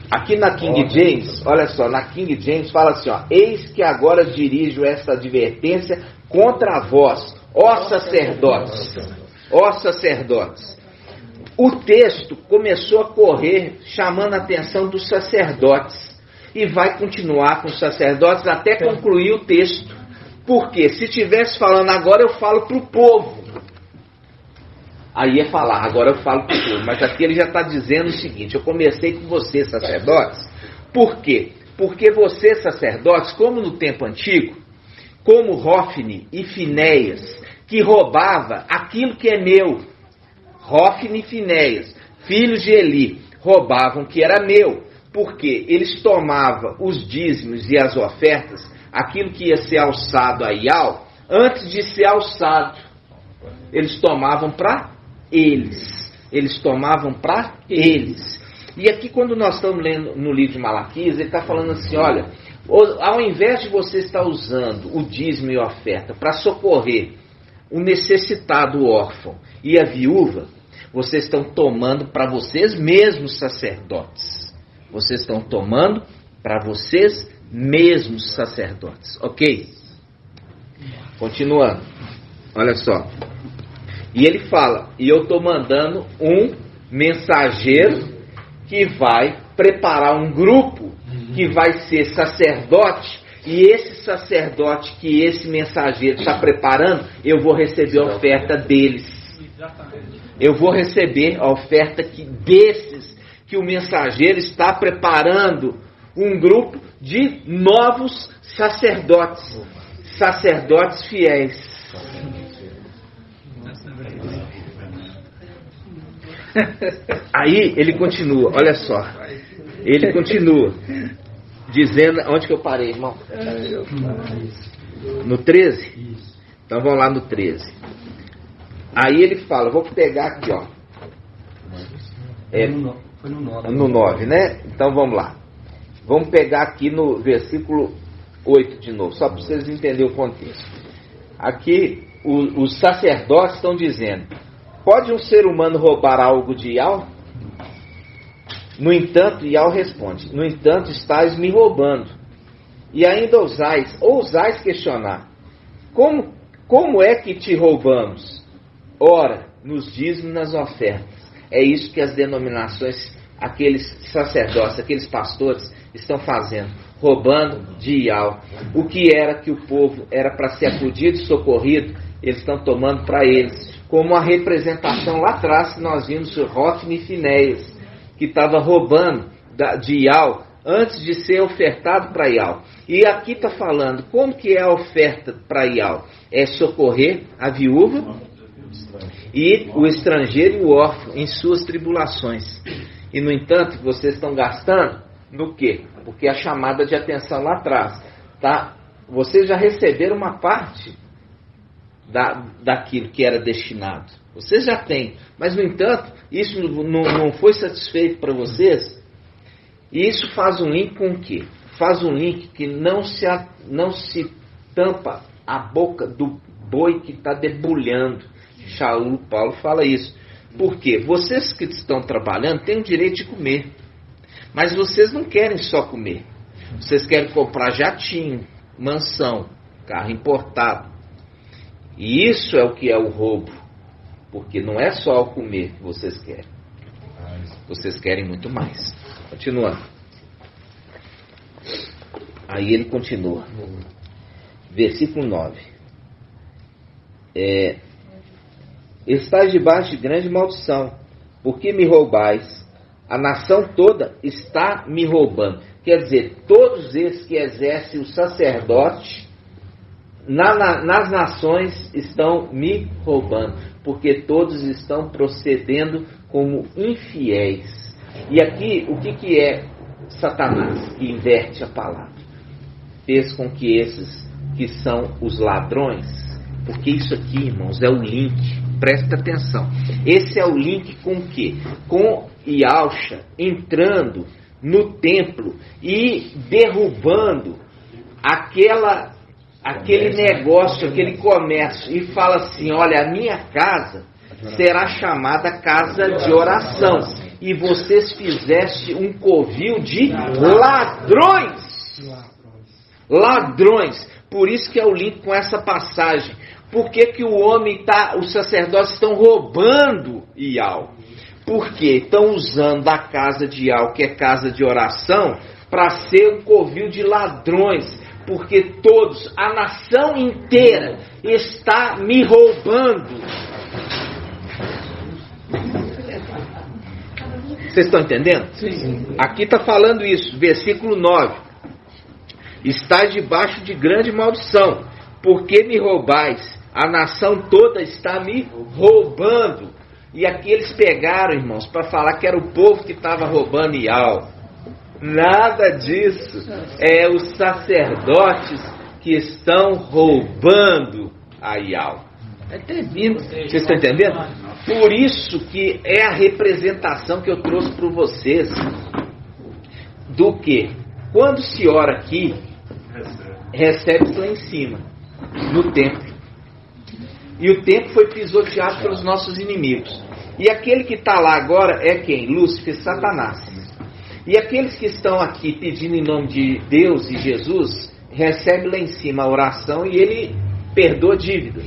S2: Aqui na King James, olha só, na King James fala assim, ó, eis que agora dirijo esta advertência contra vós, ó sacerdotes. O texto começou a correr, chamando a atenção dos sacerdotes, e vai continuar com os sacerdotes até concluir o texto. Porque se estivesse falando agora, eu falo para o povo. Aí é falar, agora eu falo para o povo. Mas aqui ele já está dizendo o seguinte, eu comecei com vocês, sacerdotes. Por quê? Porque vocês, sacerdotes, como no tempo antigo, como Hofni e Finéias, que roubava aquilo que é meu. Hofni e Finéias, filhos de Eli, roubavam o que era meu. Porque eles tomavam os dízimos e as ofertas, aquilo que ia ser alçado a Al, antes de ser alçado. Eles tomavam para eles. E aqui quando nós estamos lendo no livro de Malaquias, ele está falando assim, olha, ao invés de você estar usando o dízimo e a oferta para socorrer o necessitado, o órfão e a viúva, vocês estão tomando para vocês mesmos, sacerdotes. Vocês estão tomando para vocês mesmos, sacerdotes. Ok? Continuando. Olha só. E ele fala, e eu estou mandando um mensageiro que vai preparar um grupo que vai ser sacerdote, e esse sacerdote que esse mensageiro está preparando, eu vou receber a oferta deles. Eu vou receber a oferta desses que o mensageiro está preparando um grupo de novos sacerdotes, sacerdotes fiéis. Aí ele continua, olha só. Ele continua dizendo, onde que eu parei, irmão? No 13? Então vamos lá no 13. Aí ele fala, vou pegar aqui, ó. Foi no 9, né? Então vamos lá. Vamos pegar aqui no versículo 8 de novo, só para vocês entenderem o contexto. Aqui, os sacerdotes estão dizendo: pode um ser humano roubar algo de Yahweh? No entanto, Yahweh responde: no entanto, estáis me roubando. E ainda ousais questionar: como é que te roubamos? Ora, nos dízimos, nas ofertas. É isso que as denominações, aqueles sacerdotes, aqueles pastores estão fazendo, roubando de Yahweh. O que era que o povo era para ser acudido e socorrido, eles estão tomando para eles, como a representação lá atrás que nós vimos o Hofni e Finéias, que estava roubando de Yahweh antes de ser ofertado para Yahweh. E aqui está falando como que é a oferta para Yahweh: é socorrer a viúva e o estrangeiro e o órfão em suas tribulações. E no entanto, vocês estão gastando no quê? Porque a chamada de atenção lá atrás, tá? Vocês já receberam uma parte daquilo que era destinado. Vocês já têm, mas no entanto, isso não foi satisfeito para vocês. E isso faz um link com o quê? Faz um link que não se tampa a boca do boi que está debulhando. Paulo fala isso. Por quê? Vocês que estão trabalhando têm o direito de comer. Mas vocês não querem só comer. Vocês querem comprar jatinho, mansão, carro importado. E isso é o que é o roubo. Porque não é só o comer que vocês querem. Vocês querem muito mais. Continuando. Aí ele continua. Versículo 9. Estais debaixo de grande maldição, porque me roubais. A nação toda está me roubando. Quer dizer, todos esses que exercem o sacerdote nas nações estão me roubando, porque todos estão procedendo como infiéis. E aqui, o que é Satanás, que inverte a palavra? Fez com que esses que são os ladrões, porque isso aqui, irmãos, é o link, presta atenção, esse é o link com o quê? Com Yahusha entrando no templo e derrubando aquele negócio, aquele comércio, e fala assim: olha, a minha casa será chamada casa de oração, e vocês fizeste um covil de ladrões. Ladrões. Por isso que é o link com essa passagem. Por que que os sacerdotes estão roubando Yahweh? Porque estão usando a casa de Yahweh, que é casa de oração, para ser um covil de ladrões. Porque todos, a nação inteira está me roubando. Vocês estão entendendo? Sim. Aqui está falando isso, versículo 9. Está debaixo de grande maldição, porque me roubais. A nação toda está me roubando. E aqui eles pegaram, irmãos, para falar que era o povo que estava roubando Yahweh. Nada disso. É os sacerdotes que estão roubando a Yahweh. É terrível. Vocês estão entendendo? Por isso que é a representação que eu trouxe para vocês do que? Quando se ora aqui, recebe-se lá em cima, no templo. E o templo foi pisoteado pelos nossos inimigos. E aquele que está lá agora é quem? Lúcifer, Satanás. E aqueles que estão aqui pedindo em nome de Deus e Jesus, recebe lá em cima a oração e ele perdoa dívidas.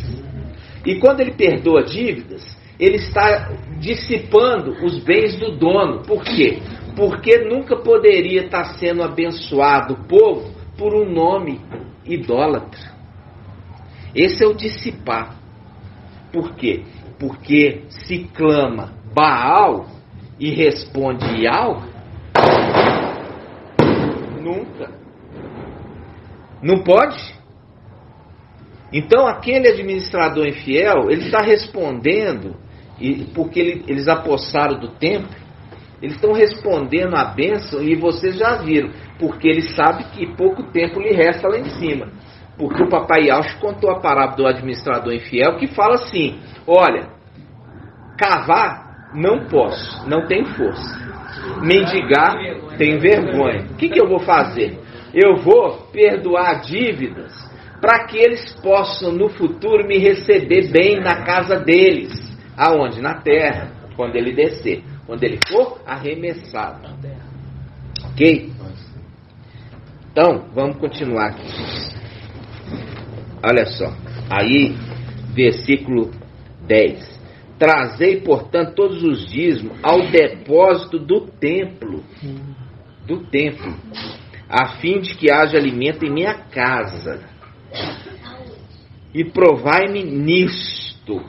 S2: E quando ele perdoa dívidas, ele está dissipando os bens do dono. Por quê? Porque nunca poderia estar sendo abençoado o povo por um nome idólatra. Esse é o dissipar. Por quê? Porque se clama Baal e responde Yahweh, nunca. Não pode? Então aquele administrador infiel, ele está respondendo, porque eles apossaram do templo, eles estão respondendo a bênção, e vocês já viram, porque ele sabe que pouco tempo lhe resta lá em cima. Porque o papai Yahusha contou a parábola do administrador infiel, que fala assim: olha, cavar não posso, não tenho força. Mendigar, tenho vergonha. O que eu vou fazer? eu vou perdoar dívidas para que eles possam no futuro me receber bem na casa deles. Aonde? Na terra, quando ele descer, quando ele for arremessado. Ok? Então, vamos continuar aqui. Olha só, aí, versículo 10. Trazei, portanto, todos os dízimos ao depósito do templo, a fim de que haja alimento em minha casa. E provai-me nisto,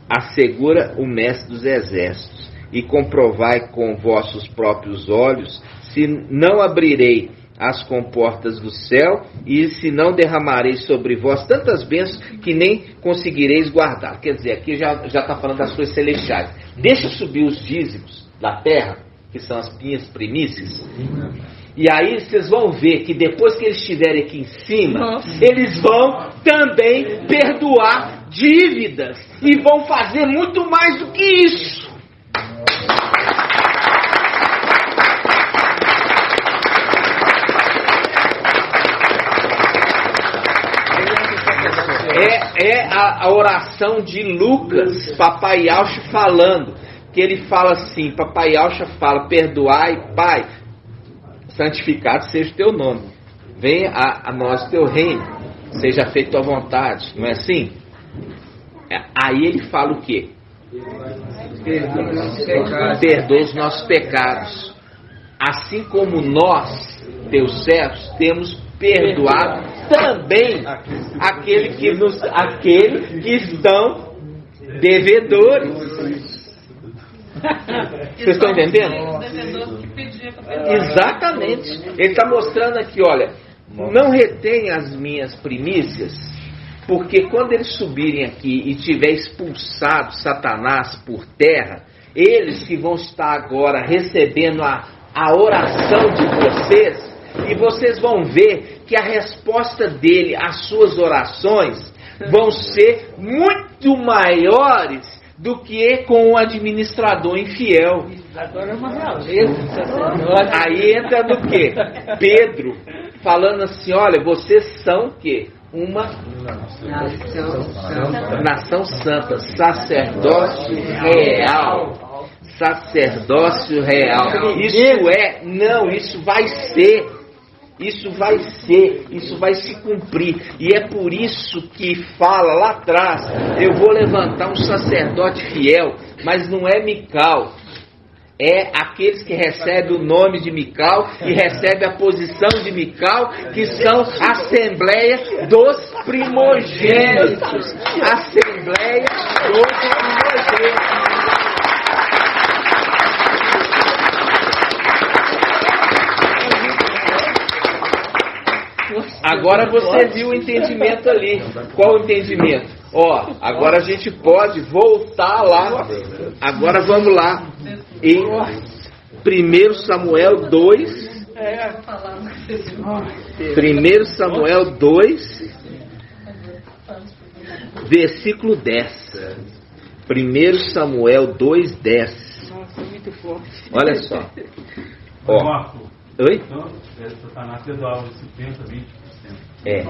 S2: assegura o mestre dos exércitos, e comprovai com vossos próprios olhos, se não abrirei as comportas do céu, e se não derramarei sobre vós tantas bênçãos que nem conseguireis guardar. Quer dizer, aqui já está falando das coisas celestiais. Deixa subir os dízimos da terra, que são as minhas primícias, e aí vocês vão ver que depois que eles estiverem aqui em cima, eles vão também perdoar dívidas, e vão fazer muito mais do que isso. É a oração de Lucas, Papai Yaucha falando, que ele fala assim, Papai Yaucha fala, perdoai, Pai, santificado seja o teu nome, venha a nós o teu reino, seja feita a tua vontade, não é assim? Aí ele fala o quê? Perdoa os nossos pecados, assim como nós, teus servos, temos perdoado também aqueles que estão devedores. Vocês estão entendendo? Exatamente. Ele está mostrando aqui, olha, não retenha as minhas primícias, porque quando eles subirem aqui e tiver expulsado Satanás por terra, eles que vão estar agora recebendo a oração de vocês, e vocês vão ver que a resposta dele às suas orações vão ser muito maiores do que com um administrador infiel.
S3: Agora é uma realeza.
S2: Aí entra no quê? Pedro falando assim, olha, vocês são o quê? Uma nação santa, sacerdócio real. Sacerdócio real. Isso vai se cumprir. E é por isso que fala lá atrás, eu vou levantar um sacerdote fiel, mas não é Mical. É aqueles que recebem o nome de Mical e recebem a posição de Mical, que são a Assembleia dos Primogênitos. Assembleia dos Primogênitos. Agora você viu o entendimento ali. Qual o entendimento? Ó, agora a gente pode voltar lá. Agora vamos lá. Em 1 Samuel 2. 1 Samuel 2, versículo 10. 1 Samuel 2, 10.
S3: Nossa, muito forte.
S2: Olha só. Ó. Oi?
S1: Então, Satanás perdoava 50%, 20%.
S2: É.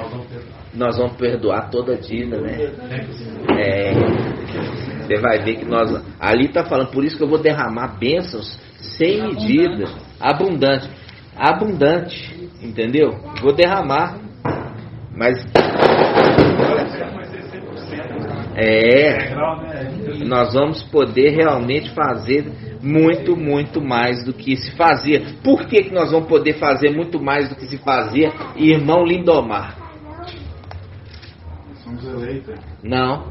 S2: Nós vamos perdoar toda a dívida, né? Você vai ver que nós... Ali está falando, por isso que eu vou derramar bênçãos sem medida. Abundante. Abundante. Entendeu? Vou derramar. Mas... nós vamos poder realmente fazer muito, muito mais do que se fazia. Por que nós vamos poder fazer muito mais do que se fazia, irmão Lindomar?
S1: Somos eleitos.
S2: Não.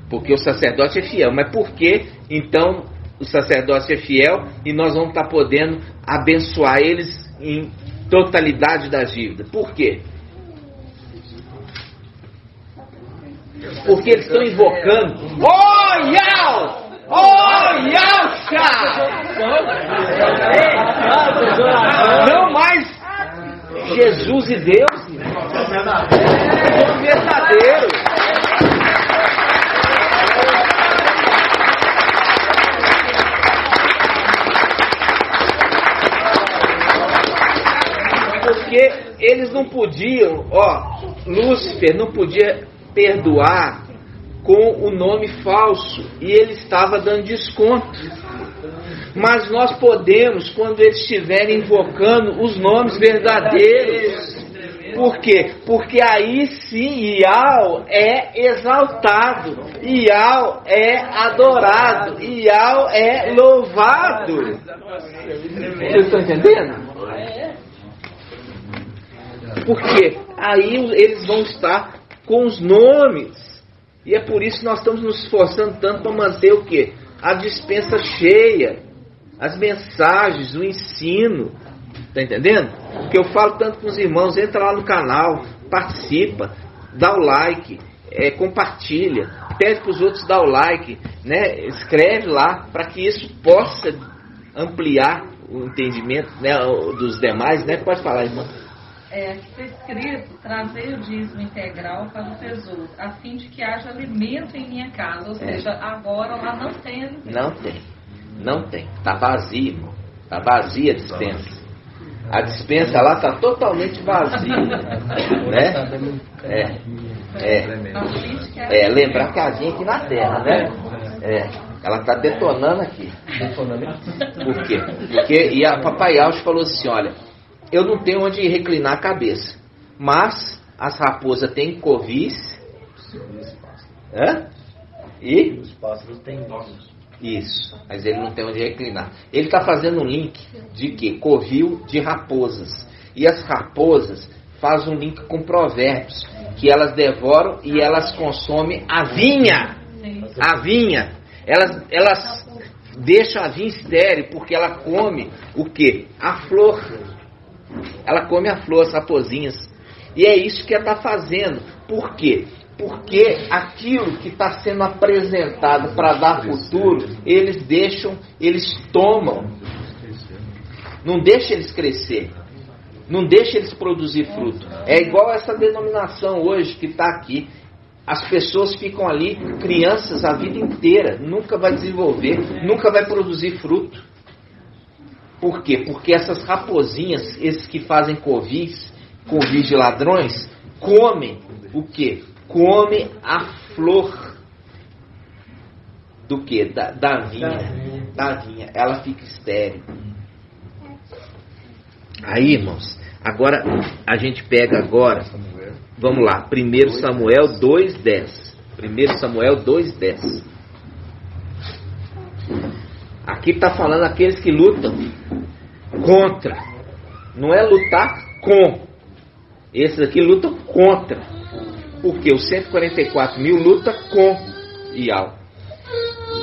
S2: Porque o sacerdote é fiel. Mas por que então o sacerdote é fiel e nós vamos estar podendo abençoar eles em totalidade da dívida? Por quê? Porque eles estão invocando Yau! Yaucha! Não mais Jesus e Deus, o verdadeiro. eles não podiam, Lúcifer não podia perdoar com o nome falso, e ele estava dando desconto. Mas nós podemos, quando eles estiverem invocando os nomes verdadeiros. Por quê? Porque aí sim Ial é exaltado, Ial é adorado, Ial é louvado. Vocês estão entendendo? Porque aí eles vão estar com os nomes. E é por isso que nós estamos nos esforçando tanto para manter o quê? A dispensa cheia, as mensagens, o ensino. Está entendendo? Porque eu falo tanto com os irmãos, entra lá no canal, participa, dá o like, compartilha, pede para os outros dar o like, né? Escreve lá, para que isso possa ampliar o entendimento, né, dos demais, né? Pode falar, irmão.
S6: Aqui está escrito, trazer o dízimo integral para o tesouro, a fim de que haja alimento em minha casa. Ou seja, agora lá não tem alimento. Não tem. Está vazio, irmão. Está vazia a dispensa. A dispensa lá está totalmente vazia. Né? Lembrar que a gente aqui na Terra, né? Ela está detonando aqui. Por quê? Porque a Papai Alves falou assim, olha, eu não tenho onde reclinar a cabeça, mas as raposas têm covis. E
S5: os pássaros têm ninhos.
S2: Isso, mas ele não tem onde reclinar. Ele está fazendo um link de quê? Covil de raposas. E as raposas fazem um link com provérbios, que elas devoram e elas consomem a vinha. A vinha. Elas deixam a vinha estéril, porque ela come o quê? A flor. Ela come a flor, as raposinhas. E é isso que ela está fazendo. Por quê? Porque aquilo que está sendo apresentado para dar futuro, eles tomam. Não deixa eles crescer. Não deixa eles produzir fruto. É igual essa denominação hoje que está aqui. As pessoas ficam ali, crianças, a vida inteira. Nunca vai desenvolver, nunca vai produzir fruto. Por quê? Porque essas raposinhas, esses que fazem covis de ladrões, comem o quê? Come a flor do que? Da vinha. Ela fica estéril. Aí, irmãos, agora a gente pega agora, vamos lá, 1 Samuel 2:10. 1 Samuel 2:10. Aqui está falando aqueles que lutam contra. Não é lutar com. Esses aqui lutam contra. Porque os 144 mil lutam com Ial.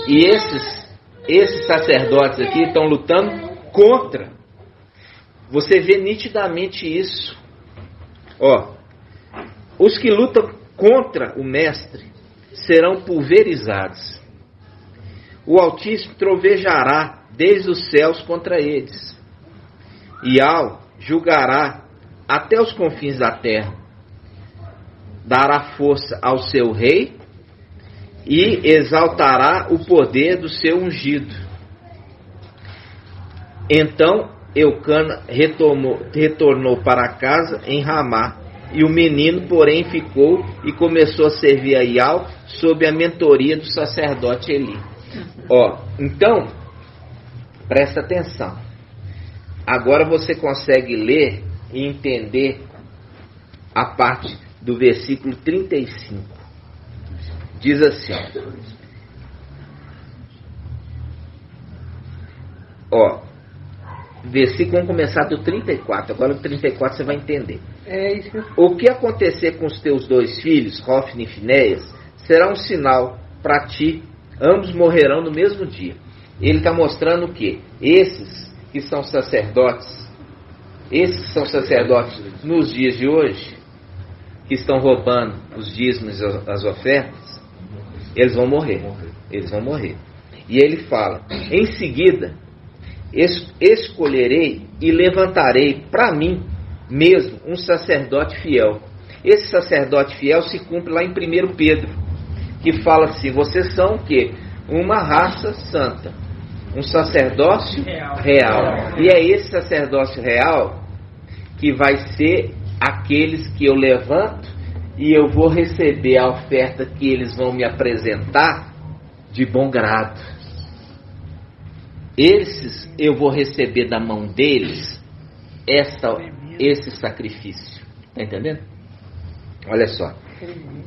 S2: E esses sacerdotes aqui estão lutando contra. Você vê nitidamente isso. Os que lutam contra o mestre serão pulverizados. O Altíssimo trovejará desde os céus contra eles. Ial julgará até os confins da terra. Dará força ao seu rei e exaltará o poder do seu ungido. Então Eucana retornou para casa em Ramá, e o menino, porém, ficou e começou a servir a Ial sob a mentoria do sacerdote Eli. Então, presta atenção. Agora você consegue ler e entender a parte do versículo 35. Diz assim, versículo, vamos começar do 34. Agora o 34 você vai entender. O que acontecer com os teus dois filhos, Hofni e Finéias, será um sinal para ti. Ambos morrerão no mesmo dia. Ele está mostrando o quê? Esses que são sacerdotes nos dias de hoje, que estão roubando os dízimos e as ofertas, eles vão morrer. E ele fala, em seguida, escolherei e levantarei para mim mesmo um sacerdote fiel. Esse sacerdote fiel se cumpre lá em 1 Pedro, que fala assim, vocês são o quê? Uma raça santa, um sacerdócio real. E é esse sacerdócio real que vai ser aqueles que eu levanto e eu vou receber a oferta que eles vão me apresentar de bom grado. Esses eu vou receber da mão deles esse sacrifício. Está entendendo? Olha só.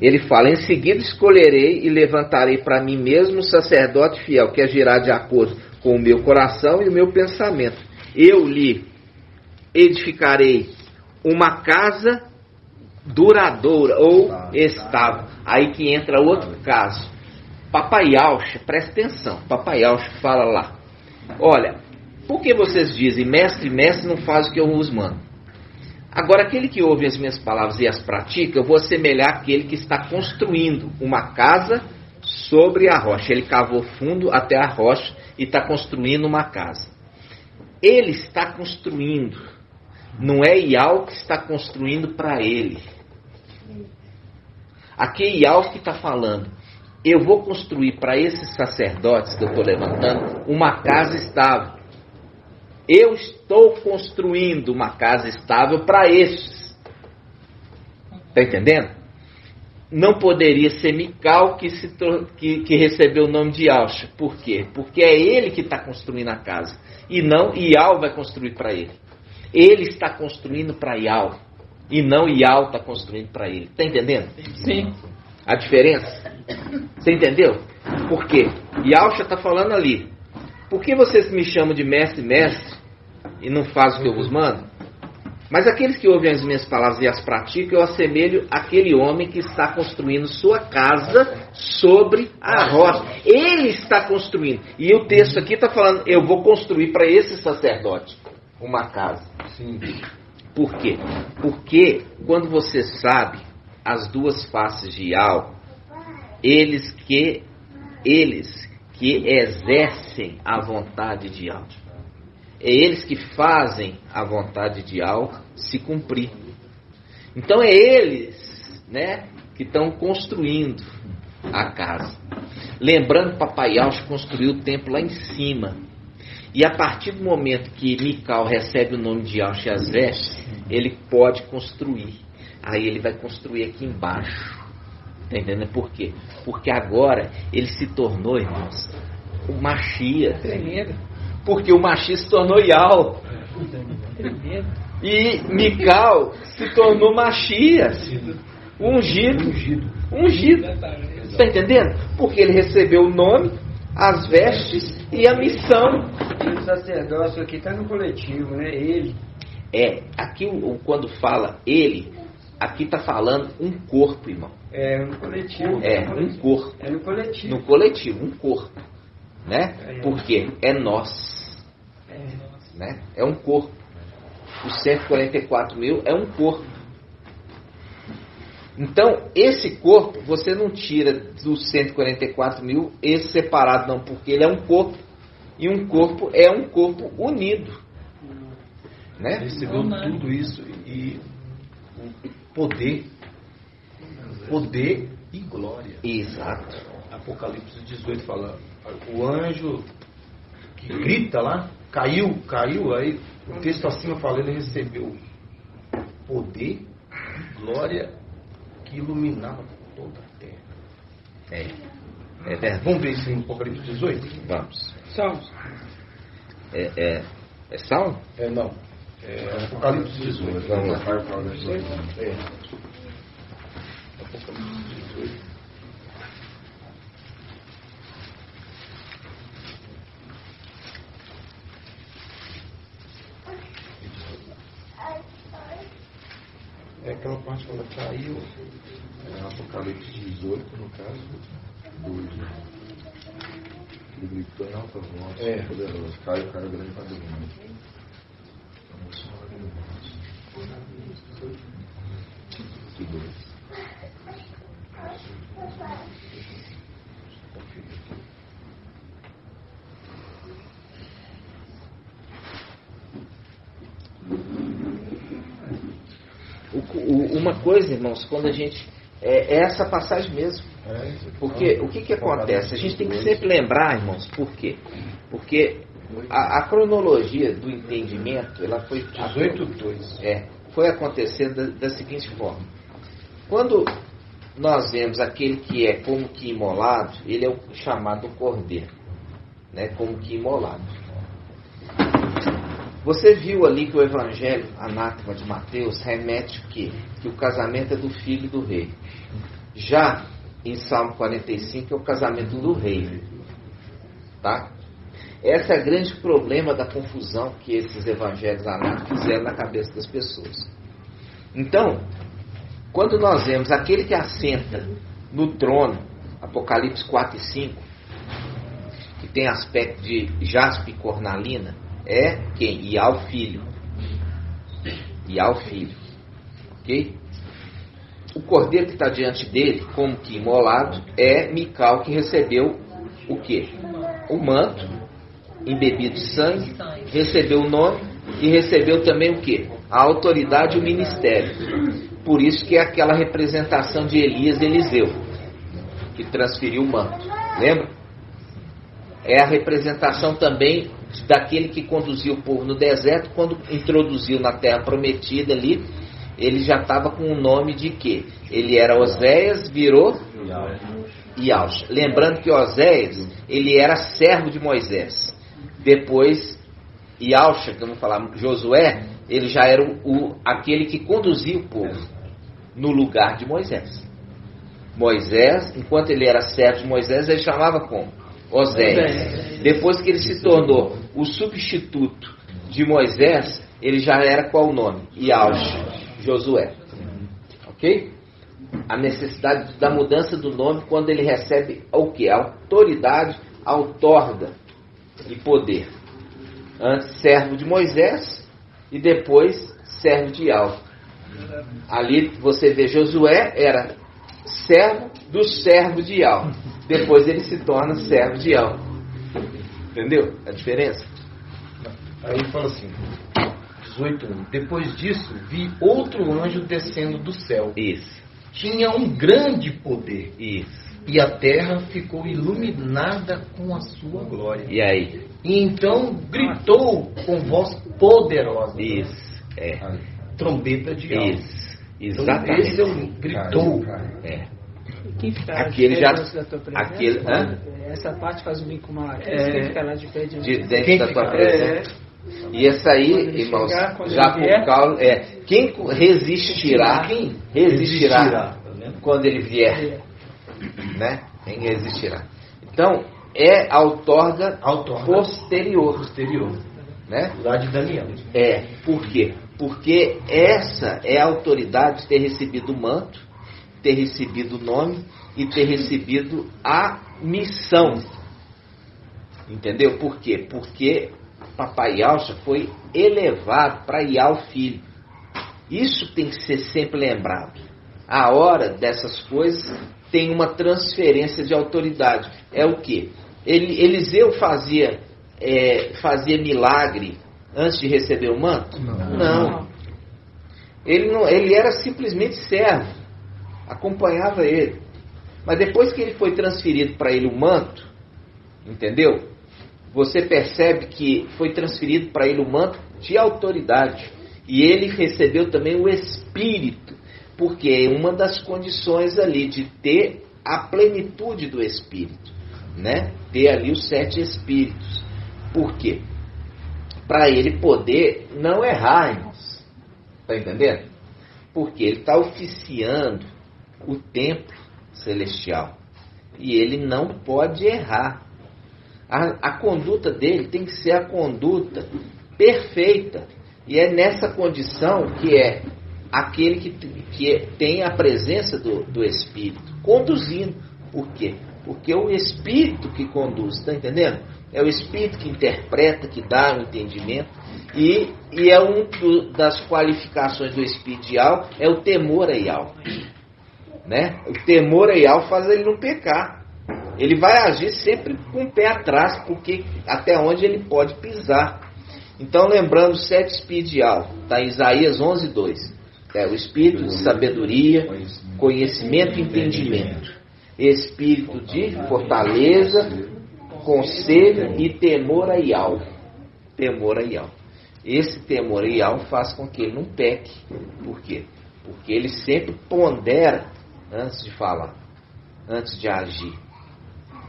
S2: Ele fala: em seguida escolherei e levantarei para mim mesmo um sacerdote fiel, que agirá de acordo com o meu coração e o meu pensamento. Eu lhe edificarei uma casa duradoura ou estável. Aí que entra outro caso. Papai Alcha, presta atenção, Papai Alcha fala lá: olha, por que vocês dizem mestre, mestre não faz o que eu vos mando? Agora, aquele que ouve as minhas palavras e as pratica, eu vou assemelhar àquele que está construindo uma casa sobre a rocha. Ele cavou fundo até a rocha e está construindo uma casa. Ele está construindo, não é Iau que está construindo para ele. Aqui é Iau que está falando: eu vou construir para esses sacerdotes que eu estou levantando uma casa estável. Eu estou construindo uma casa estável para estes. Está entendendo? Não poderia ser Mical que recebeu o nome de Alcha. Por quê? Porque é ele que está construindo a casa. E não Iau vai construir para ele. Ele está construindo para Iau. E não Iau está construindo para ele. Está entendendo?
S3: Sim.
S2: A diferença? Você entendeu? Por quê? Yahshua está falando ali: por que vocês me chamam de mestre, mestre, e não fazem o que eu vos mando? Mas aqueles que ouvem as minhas palavras e as praticam, eu assemelho àquele homem que está construindo sua casa sobre a rocha. Ele está construindo. E o texto aqui está falando: eu vou construir para esse sacerdote uma casa.
S1: Sim.
S2: Por quê? Porque quando você sabe as duas faces de Yahweh, eles que exercem a vontade de Yahweh, é eles que fazem a vontade de Yahweh se cumprir. Então é eles, né, que estão construindo a casa. Lembrando que Papai Yahweh construiu o templo lá em cima. E a partir do momento que Mical recebe o nome de Yahweh e as vestes, ele pode construir. Aí ele vai construir aqui embaixo. Está entendendo por quê? Porque agora ele se tornou, irmãos, o Mashiach.
S3: Tremendo.
S2: Porque o Mashiach se tornou Yahweh.
S3: Tremendo.
S2: E Mical se tornou Mashiach. Ungido. Está entendendo? Porque ele recebeu o nome, as vestes e a missão.
S5: E o sacerdócio aqui está no coletivo, né? Ele.
S2: Aqui quando fala ele, aqui está falando um corpo, irmão.
S5: É no coletivo.
S2: Um corpo.
S5: É no coletivo.
S2: No coletivo, um corpo. Né? Porque é nós. Né? É um corpo. Os 144 mil é um corpo. Então, esse corpo, você não tira dos 144 mil esse separado, não, porque ele é um corpo. E um corpo é um corpo unido. Né?
S1: Recebeu tudo isso e poder e glória.
S2: Exato.
S1: Apocalipse 18 fala: o anjo que grita lá, caiu, aí o texto acima fala: ele recebeu poder e glória que iluminava toda a terra.
S2: É verdade.
S1: Vamos ver isso em Apocalipse 18?
S2: Vamos.
S3: Salmos.
S2: É Salmo?
S1: Não. Apocalipse 18.
S2: Vamos lá.
S1: Apocalipse 18. É aquela parte quando caiu, Apocalipse 18, no caso, 2. Ele gritou em alta voz, poderoso, caiu grande Babilônia. Que dois.
S2: Uma coisa, irmãos, quando a gente... É essa passagem mesmo. Porque o que acontece? A gente tem que sempre lembrar, irmãos, por quê? Porque a cronologia do entendimento, ela foi...
S1: 18:2.
S2: foi acontecer da seguinte forma. Quando nós vemos aquele que é como que imolado, ele é o chamado cordeiro, né? Como que imolado. Você viu ali que o evangelho anátema de Mateus remete o quê? Que o casamento é do filho do rei. Já em Salmo 45 é o casamento do rei. Tá? Esse é o grande problema da confusão que esses evangelhos anátomos fizeram na cabeça das pessoas. Então, quando nós vemos aquele que assenta no trono, Apocalipse 4 e 5, que tem aspecto de jaspe e cornalina, é quem? Iá o filho. Iá o filho. Ok? O cordeiro que está diante dele, como que imolado, é Mical, que recebeu o quê? O manto, embebido de sangue, recebeu o nome e recebeu também o quê? A autoridade e o ministério. Por isso que é aquela representação de Elias e Eliseu, que transferiu o manto. Lembra? É a representação também daquele que conduziu o povo no deserto, quando introduziu na terra prometida ali, ele já estava com o nome de quê? Ele era Oséias, virou Iauxa. Lembrando que Oséias, ele era servo de Moisés. Depois, Iauxa, que vamos falar, Josué, ele já era aquele que conduzia o povo no lugar de Moisés. Moisés, enquanto ele era servo de Moisés, ele chamava como? Oséias. Depois que ele se tornou o substituto de Moisés, ele já era qual o nome? Iauxa, Josué. Ok? A necessidade da mudança do nome quando ele recebe o que? Autoridade, outorga e poder. Antes servo de Moisés e depois servo de Iau. Ali você vê Josué era servo do servo de Iau. Depois ele se torna servo de Iau. Entendeu a diferença?
S1: Aí ele fala assim, 18:1. Depois disso, vi outro anjo descendo do céu.
S2: Isso.
S1: Tinha um grande poder.
S2: Isso.
S1: E a terra ficou iluminada com a sua glória.
S2: E aí?
S1: E então gritou com voz poderosa.
S2: Isso. É.
S1: Trombeta de alma.
S2: Isso.
S1: Então,
S2: Exatamente.
S1: esse é o gritou.
S2: É.
S3: Quem fica
S2: Aquele já.
S3: da tua presença,
S2: Aquele. Hã?
S3: essa parte faz um link com uma. Quem fica lá de pé de
S2: Dentro da tua presença. E essa aí, irmãos, já por causa. Quem resistirá?
S1: Quem
S2: Resistirá quando ele vier. Né? Quem resistirá? Então, é a outorga posterior. Né?
S1: Lá de Daniel.
S2: Por quê? Porque essa é a autoridade de ter recebido o manto, ter recebido o nome e ter recebido a missão. Entendeu? Por quê? Porque Papai Iauxa foi elevado para Iau Filho. Isso tem que ser sempre lembrado. A hora dessas coisas tem uma transferência de autoridade. É o quê? Eliseu fazia milagre antes de receber o manto? Não. Ele era simplesmente servo. Acompanhava ele. Mas depois que ele foi transferido para ele o manto, entendeu? Você percebe que foi transferido para ele o manto de autoridade. E ele recebeu também o Espírito. Porque é uma das condições ali de ter a plenitude do Espírito. Né? Ter ali os 7 Espíritos. Por quê? Para ele poder não errar, irmãos. Está entendendo? Porque ele está oficiando o templo celestial. E ele não pode errar. A conduta dele tem que ser a conduta perfeita. E é nessa condição que é aquele que tem a presença do Espírito conduzindo. Por quê? Porque é o Espírito que conduz, está entendendo? É o Espírito que interpreta, que dá o entendimento. E é das qualificações do Espírito de Iau, é o temor a Iau. Né? O temor a Iau faz ele não pecar. Ele vai agir sempre com o pé atrás, porque até onde ele pode pisar. Então, lembrando, 7 Espíritos de Iau, está em Isaías 11:2. É o Espírito de sabedoria, conhecimento e entendimento. Espírito de fortaleza, conselho e temor a Iau. Temor a Iau. esse temor a Yahweh faz com que ele não peque. Por quê? Porque ele sempre pondera antes de falar, antes de agir.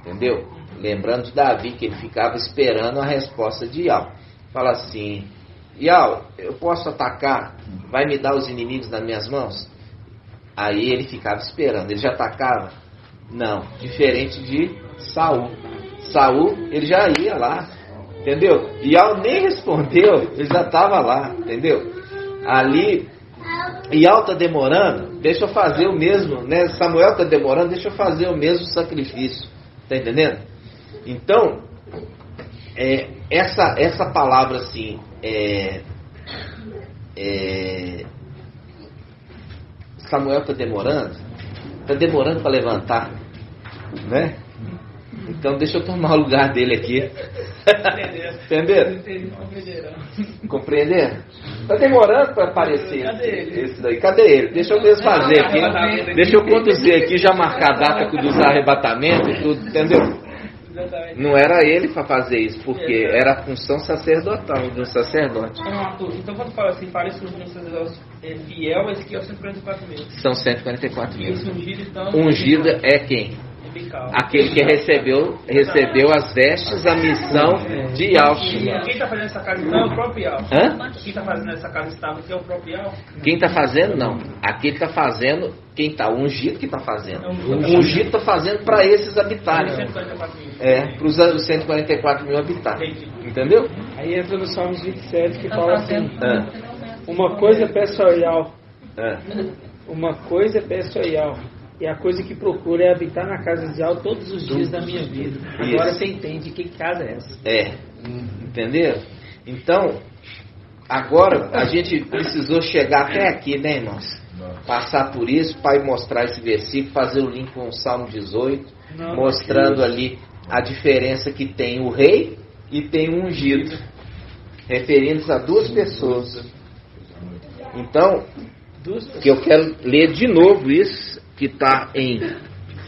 S2: Entendeu? Lembrando de Davi, que ele ficava esperando a resposta de Yahweh. Fala assim: Yahweh, eu posso atacar? Vai me dar os inimigos nas minhas mãos? Aí ele ficava esperando. Ele já atacava? Não. Diferente de Saul. Saul, ele já ia lá. Entendeu? Yahweh nem respondeu, ele já estava lá. Entendeu? Ali, Yahweh está demorando, deixa eu fazer o mesmo, né? Samuel está demorando, deixa eu fazer o mesmo sacrifício. Está entendendo? Então, essa palavra assim, Samuel está demorando para levantar, né? Então deixa eu tomar o lugar dele aqui. Entendeu? Compreender? Está demorando para aparecer esse daí. Cadê ele? Deixa eu mesmo fazer aqui. Deixa eu conduzir aqui, já marcar a data dos arrebatamentos e tudo, entendeu? Não era ele para fazer isso, porque era a função sacerdotal de um sacerdote.
S3: Então quando fala assim, fale sobre um sacerdote fiel, esse aqui é o 144 mil.
S2: São 144 mil.
S3: Esse ungido, então,
S2: ungido é quem? Aquele que recebeu as vestes, a missão de Yahweh.
S3: Quem está fazendo essa casa então é o próprio Yahweh. Quem está fazendo essa casa estável aqui é o próprio Yahweh.
S2: Quem está fazendo, não. Aquele que está fazendo, quem está? O ungido que está fazendo. O ungido está fazendo para esses habitarem. Para os 144 mil habitantes. Entendeu?
S3: Aí entra no Salmos 27 que fala assim: uma coisa peço ao Yahweh. Uma coisa peço ao Yahweh. E a coisa que procuro é habitar na casa de Yahweh todos os dias da minha vida. Agora você entende que casa é essa.
S2: Entenderam? Então, agora a gente precisou chegar até aqui, né, irmãos? Passar por isso, para mostrar esse versículo, fazer o link com o Salmo 18, mostrando ali a diferença que tem o rei e tem o ungido, referindo-se a duas pessoas. Então, que eu quero ler de novo isso, que está em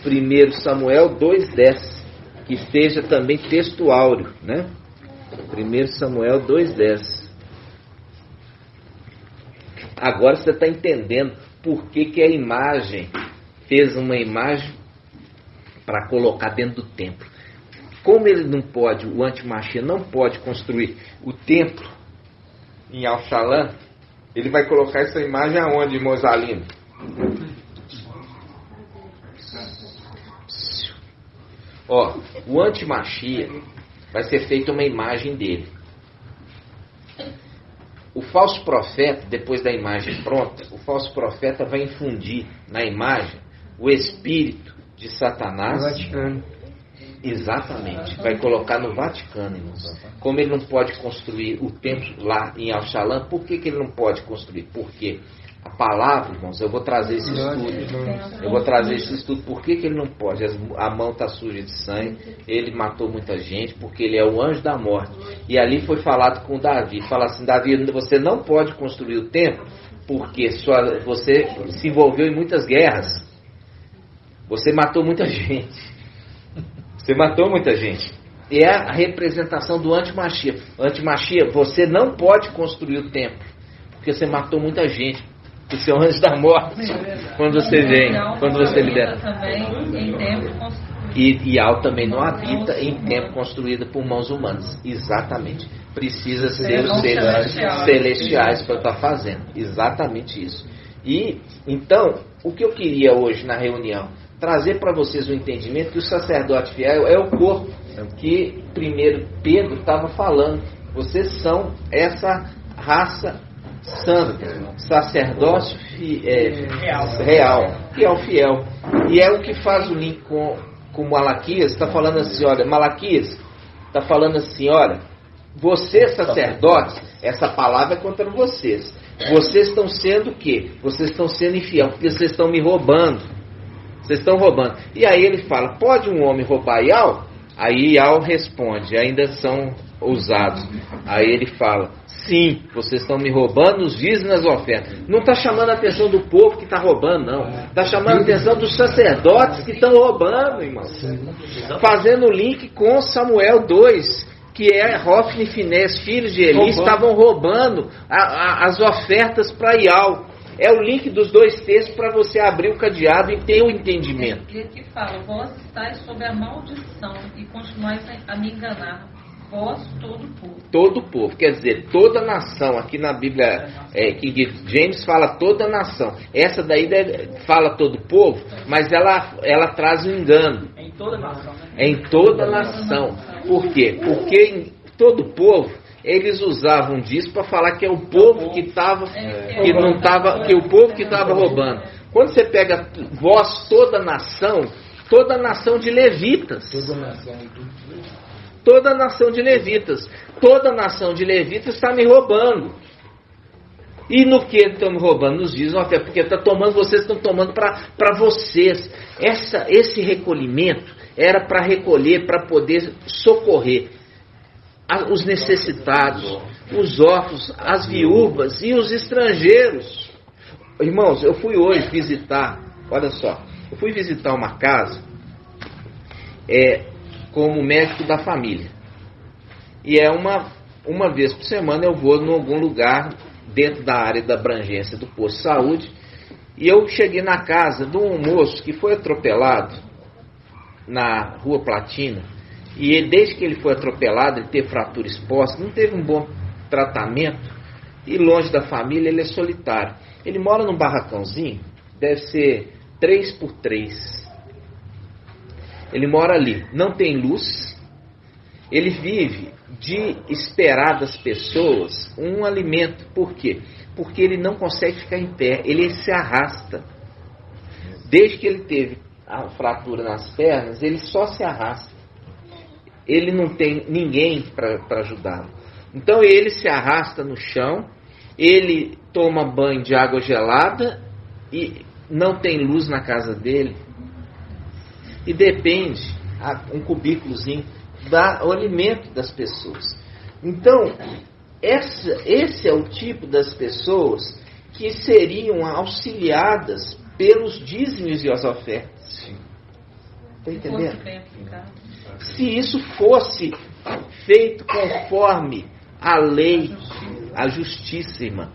S2: 1 Samuel 2,10, que esteja também textuário, né? 1 Samuel 2,10. Agora você está entendendo por que a imagem fez uma imagem para colocar dentro do templo. Como ele não pode, o Antimachia não pode construir o templo em Al-Shalom, ele vai colocar essa imagem aonde, Mosalino? O Antimachia vai ser feita uma imagem dele. O falso profeta, depois da imagem pronta, o falso profeta vai infundir na imagem o espírito de Satanás.
S5: No Vaticano.
S2: Exatamente. Vai colocar no Vaticano, irmãos. Como ele não pode construir o templo lá em Al-Shalom, por que ele não pode construir? Porque a palavra, irmãos, eu vou trazer esse estudo. Por que ele não pode? A mão está suja de sangue, ele matou muita gente, porque ele é o anjo da morte. E ali foi falado com Davi. Fala assim: Davi, você não pode construir o templo, porque você se envolveu em muitas guerras. Você matou muita gente. E é a representação do Antimachia. Antimachia, você não pode construir o templo, porque você matou muita gente. Você é o anjo da morte quando você vem, quando você libera. E Yahweh também não habita em templo construído por mãos humanas. Exatamente. Precisa ser os seres celestiais para estar fazendo. Exatamente isso. E então, o que eu queria hoje na reunião? Trazer para vocês o entendimento que o sacerdote fiel é o corpo que primeiro Pedro estava falando. Vocês são essa raça santa, sacerdócio real, que é o fiel. E é o que faz o link com Malaquias. Está falando assim, olha, Malaquias está falando assim, olha, vocês sacerdotes, essa palavra é contra vocês. Vocês estão sendo o quê? Vocês estão sendo infiel, porque vocês estão me roubando. Vocês estão roubando. E aí ele fala, pode um homem roubar Yahweh? Aí Yahweh responde, ainda são ousados. Aí ele fala, sim, vocês estão me roubando os dízimos nas ofertas. Não está chamando a atenção do povo que está roubando, não. Está chamando a atenção dos sacerdotes que estão roubando, irmãos. Fazendo o link com Samuel 2, que é Hofni e Finés, filhos de Eli, estavam roubando as ofertas para Ial. É o link dos dois textos para você abrir o cadeado e ter o entendimento.
S6: E aqui fala, vós estáis sob a maldição e continuais a me enganar. Vós, todo o povo.
S2: Todo o povo, quer dizer, toda nação. Aqui na Bíblia, King James fala toda nação. Essa daí fala todo o povo, mas ela traz um engano.
S3: Em toda nação, né?
S2: Em toda nação. Por quê? Porque em todo o povo, eles usavam disso para falar que é o povo que estava, que não estava, que o povo que estava roubando. Quando você pega vós, toda nação de levitas. Toda nação de levitas. Toda nação de levitas está me roubando. E no que estão me roubando? Nos dizem, até porque está tomando, vocês estão tomando para vocês. Esse recolhimento era para recolher, para poder socorrer os necessitados, os órfãos, as viúvas e os estrangeiros. Irmãos, eu fui hoje visitar, olha só, eu fui visitar uma casa como médico da família. E uma vez por semana eu vou em algum lugar dentro da área da abrangência do posto de saúde. E eu cheguei na casa de um moço que foi atropelado na Rua Platina. E desde que ele foi atropelado, ele teve fratura exposta, não teve um bom tratamento. E longe da família, ele é solitário. Ele mora num barracãozinho, deve ser 3x3. Ele mora ali, não tem luz. Ele vive de esperar das pessoas um alimento. Por quê? Porque ele não consegue ficar em pé, ele se arrasta. Desde que ele teve a fratura nas pernas, ele só se arrasta. Ele não tem ninguém para ajudá-lo. Então ele se arrasta no chão, ele toma banho de água gelada e não tem luz na casa dele. E depende, um cubículozinho, do alimento das pessoas. Então, esse é o tipo das pessoas que seriam auxiliadas pelos dízimos e as ofertas. Está entendendo? Se isso fosse feito conforme a lei, a justiça, irmã,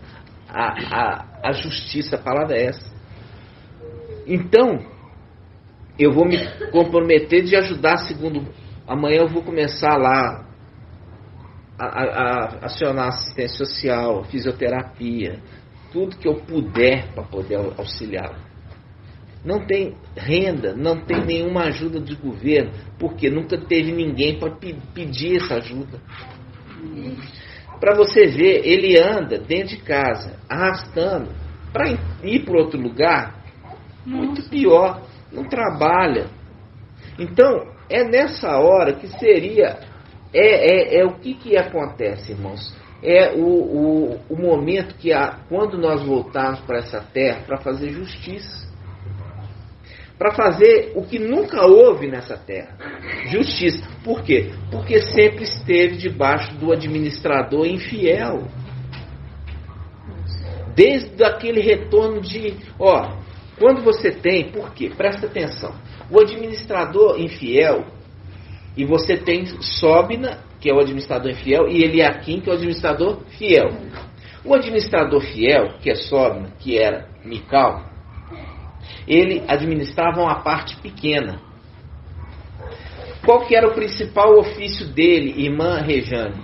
S2: a justiça, a palavra é essa. Então, eu vou me comprometer de ajudar segundo. Amanhã eu vou começar lá a acionar assistência social, fisioterapia, tudo que eu puder para poder auxiliá-lo. Não tem renda, não tem nenhuma ajuda do governo, porque nunca teve ninguém para pedir essa ajuda. Para você ver, ele anda dentro de casa, arrastando, para ir para outro lugar, muito pior, não trabalha. Então, é nessa hora que seria, o que acontece, irmãos? É o momento que, quando nós voltarmos para essa terra, para fazer justiça. Para fazer o que nunca houve nessa terra. Justiça. Por quê? Porque sempre esteve debaixo do administrador infiel. Desde aquele retorno de... quando você tem... Por quê? Presta atenção. O administrador infiel, e você tem Sóbina, que é o administrador infiel, e Eliaquim, que é o administrador fiel. O administrador fiel, que é Sóbina, que era Mical, ele administrava uma parte pequena. Qual que era o principal ofício dele, irmã Rejane?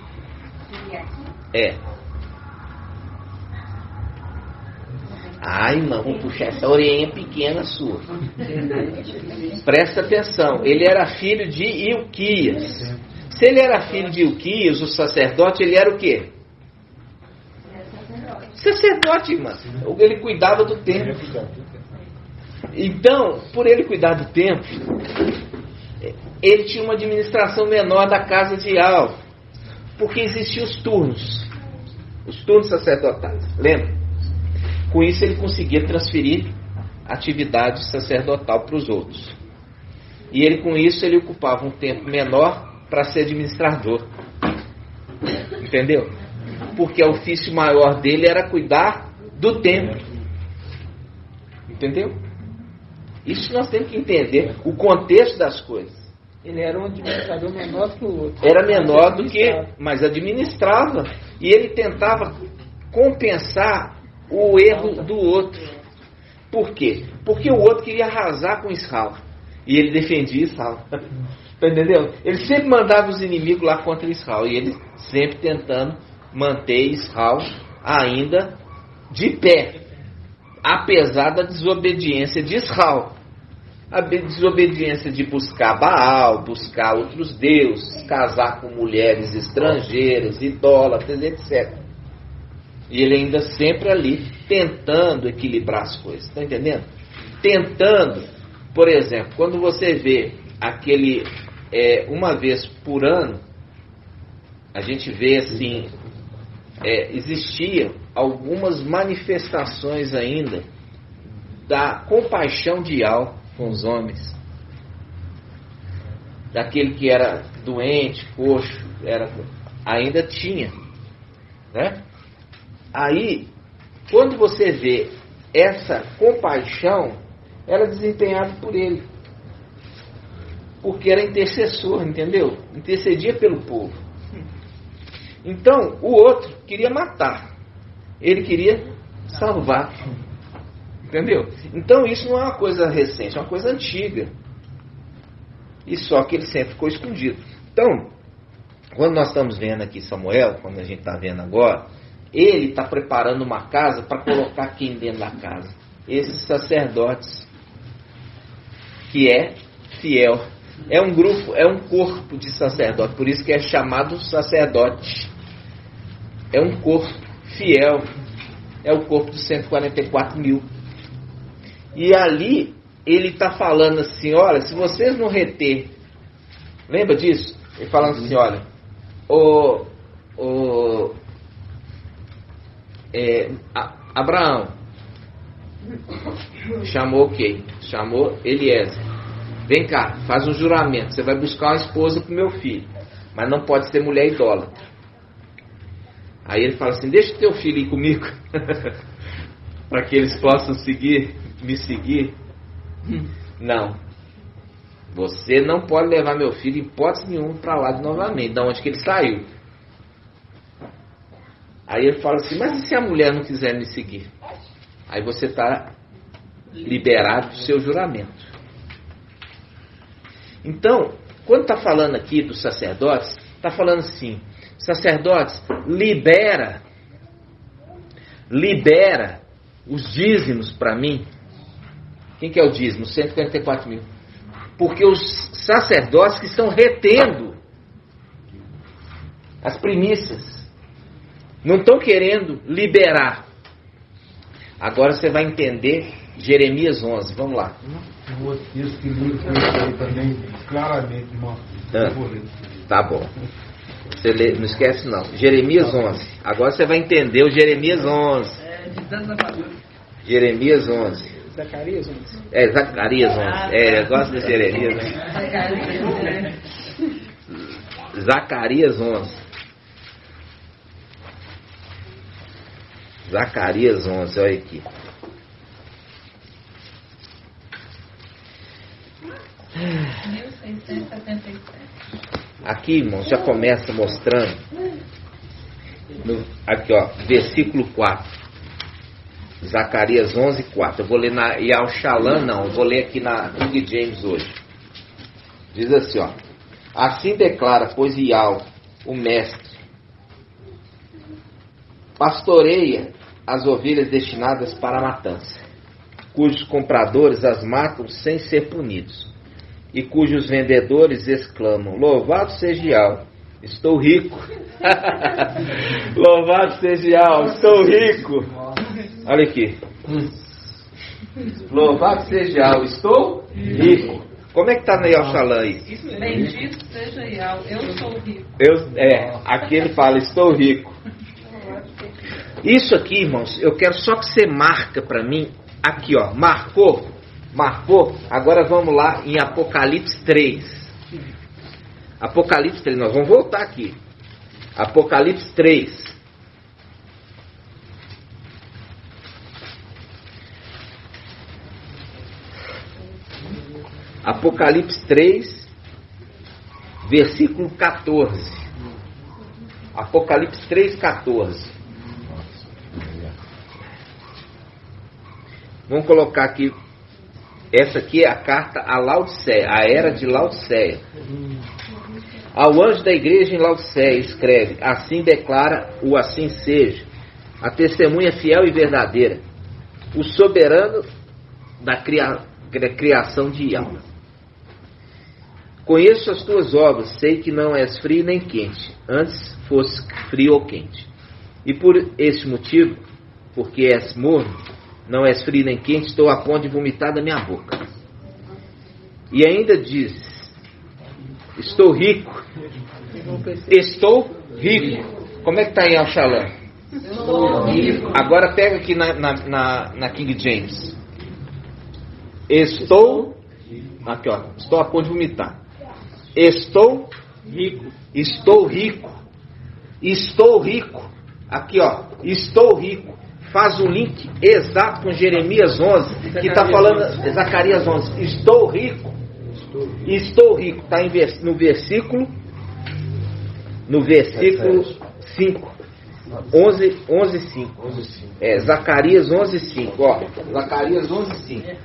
S2: Irmã, vamos puxar essa orelhinha pequena sua. Presta atenção, ele era filho de Ilquias. Se ele era filho de Ilquias, o sacerdote, ele era o quê? Sacerdote, irmã. Ele cuidava do templo. Então, por ele cuidar do templo, ele tinha uma administração menor da casa de Ial, porque existiam os turnos sacerdotais, lembra? Com isso ele conseguia transferir atividade sacerdotal para os outros. E ele, com isso, ele ocupava um tempo menor para ser administrador. Entendeu? Porque o ofício maior dele era cuidar do templo. Entendeu? Isso nós temos que entender o contexto das coisas.
S3: Ele era um administrador menor que o outro.
S2: Era menor do que, mas administrava. E ele tentava compensar o erro do outro. Por quê? Porque o outro queria arrasar com Israel. E ele defendia Israel. Entendeu? Ele sempre mandava os inimigos lá contra Israel. E ele sempre tentando manter Israel ainda de pé. Apesar da desobediência de Israel. A desobediência de buscar Baal, buscar outros deuses, casar com mulheres estrangeiras, idólatras, etc. E ele ainda sempre ali tentando equilibrar as coisas, está entendendo? Tentando, por exemplo, quando você vê aquele, uma vez por ano, a gente vê assim, existiam algumas manifestações ainda da compaixão de Yahweh com os homens. Daquele que era doente, coxo, ainda tinha, né? Aí, quando você vê essa compaixão, era desempenhada por ele. Porque era intercessor, entendeu? Intercedia pelo povo. Então, o outro queria matar. Ele queria salvar. Entendeu? Então, isso não é uma coisa recente, é uma coisa antiga. E só que ele sempre ficou escondido. Então, quando nós estamos vendo aqui Samuel, quando a gente está vendo agora, ele está preparando uma casa para colocar quem dentro da casa? Esses sacerdotes, que é fiel. É um grupo, é um corpo de sacerdote, por isso que é chamado sacerdote. É um corpo fiel. É o corpo dos 144 mil. E ali, ele está falando assim, olha, se vocês não reter, lembra disso? Ele falando assim, olha, Abraão, chamou quem? Chamou Eliezer. Vem cá, faz um juramento, você vai buscar uma esposa para o meu filho, mas não pode ser mulher idólatra. Aí ele fala assim, deixa o teu filho ir comigo, para que eles possam me seguir. Não, você não pode levar meu filho, hipótese nenhuma, para lá de novamente, de onde que ele saiu. Aí ele fala assim, mas e se a mulher não quiser me seguir? Aí você está liberado do seu juramento. Então, quando está falando aqui dos sacerdotes, está falando assim, sacerdotes, libera os dízimos para mim. Quem que é o dízimo? 144 mil. Porque os sacerdotes que estão retendo as primícias, não estão querendo liberar. Agora você vai entender Jeremias 11. Vamos lá.
S7: Um outro texto que liga com isso aí também, claramente, irmão.
S2: Tá bom. Você lê, não esquece não. Jeremias 11. Agora você vai entender o Jeremias 11. Jeremias 11.
S3: Zacarias 11.
S2: Zacarias 11. Eu gosto de Jeremias. Né? Zacarias 11. Zacarias 11, olha aqui. Aqui, irmãos, já começa mostrando. Aqui, ó, versículo 4. Zacarias 11, 4. Eu vou ler na Yal Shalom, não. Eu vou ler aqui na King James hoje. Diz assim, ó. Assim declara, pois, Yal, o mestre, pastoreia as ovelhas destinadas para a matança, cujos compradores as matam sem ser punidos, e cujos vendedores exclamam, louvado seja Yahweh, estou rico. Louvado seja Yahweh, estou rico. Olha aqui. Louvado seja Yahweh, estou rico. Como é que está no Yalshalã aí?
S6: Bendito seja Yahweh, eu sou rico.
S2: Aqui ele fala, estou rico. Isso aqui, irmãos, eu quero só que você marca para mim, aqui ó, marcou, agora vamos lá em Apocalipse 3. Apocalipse 3, nós vamos voltar aqui. Apocalipse 3. Apocalipse 3, versículo 14. Apocalipse 3:14. Vamos colocar aqui. Essa aqui é a carta a Laodiceia, a era de Laodiceia. Ao anjo da igreja em Laodiceia escreve: assim declara o assim seja, a testemunha fiel e verdadeira, o soberano da criação de alma. Conheço as tuas obras, sei que não és frio nem quente, antes fosse frio ou quente. E por este motivo, porque és morno, não és frio nem quente, estou a ponto de vomitar da minha boca. E ainda diz: estou rico. Estou rico. Como é que está aí, Alxalã? Agora pega aqui na King James. Estou. Aqui, ó. Estou a ponto de vomitar. Estou rico. Estou rico. Estou rico. Aqui, ó. Estou rico. Faz o link exato com Jeremias 11, que está falando, Zacarias 11. Estou rico. Estou rico. Está no versículo 5. 11:5. Zacarias 11:5. Ó, Zacarias 11:5.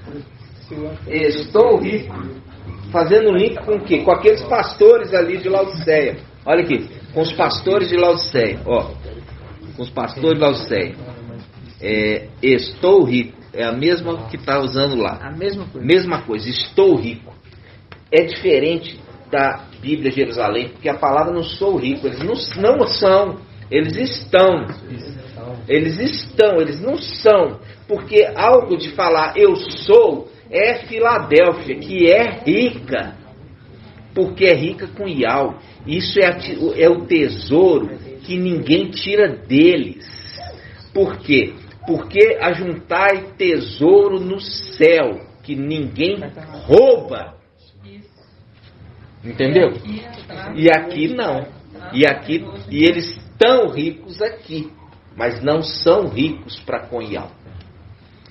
S2: Estou rico. Fazendo link com o quê? Com aqueles pastores ali de Laodiceia. Olha aqui, com os pastores de Laodiceia. Ó, com os pastores de Laodiceia. Estou rico. É a mesma que está usando lá.
S3: A mesma coisa.
S2: Mesma coisa. Estou rico. É diferente da Bíblia Jerusalém, porque a palavra não sou rico. Eles não são. Eles estão. Eles estão. Eles não são. Porque algo de falar eu sou é Filadélfia, que é rica. Porque é rica com Ial. Isso é o tesouro que ninguém tira deles. Por quê? Porque ajuntai tesouro no céu, que ninguém rouba. Entendeu? E aqui não. E eles estão ricos aqui, mas não são ricos para com Ial.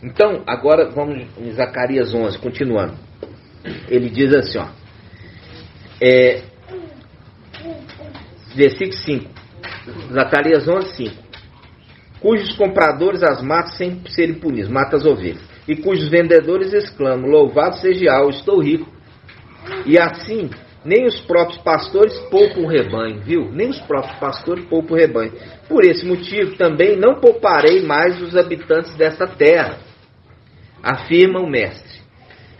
S2: Então, agora vamos em Zacarias 11, continuando. Ele diz assim, ó. Versículo 5. Zacarias 11:5. Cujos compradores as matam sem serem punidos, mata as ovelhas. E cujos vendedores exclamam: louvado seja Ial, estou rico. E assim, nem os próprios pastores poupam o rebanho, viu? Nem os próprios pastores poupam o rebanho. Por esse motivo, também não pouparei mais os habitantes desta terra, afirma o mestre.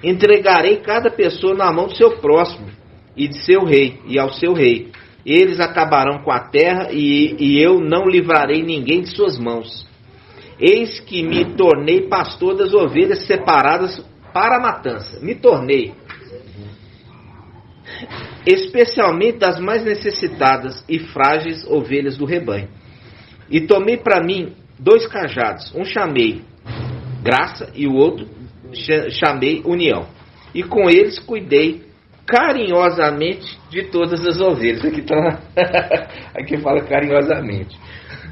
S2: Entregarei cada pessoa na mão do seu próximo, e de seu rei, e ao seu rei. Eles acabarão com a terra, e eu não livrarei ninguém de suas mãos. Eis que me tornei pastor das ovelhas separadas para a matança. Me tornei, especialmente das mais necessitadas e frágeis ovelhas do rebanho. E tomei para mim 2 cajados, um chamei graça e o outro chamei união. E com eles cuidei carinhosamente de todas as ovelhas. Aqui fala carinhosamente.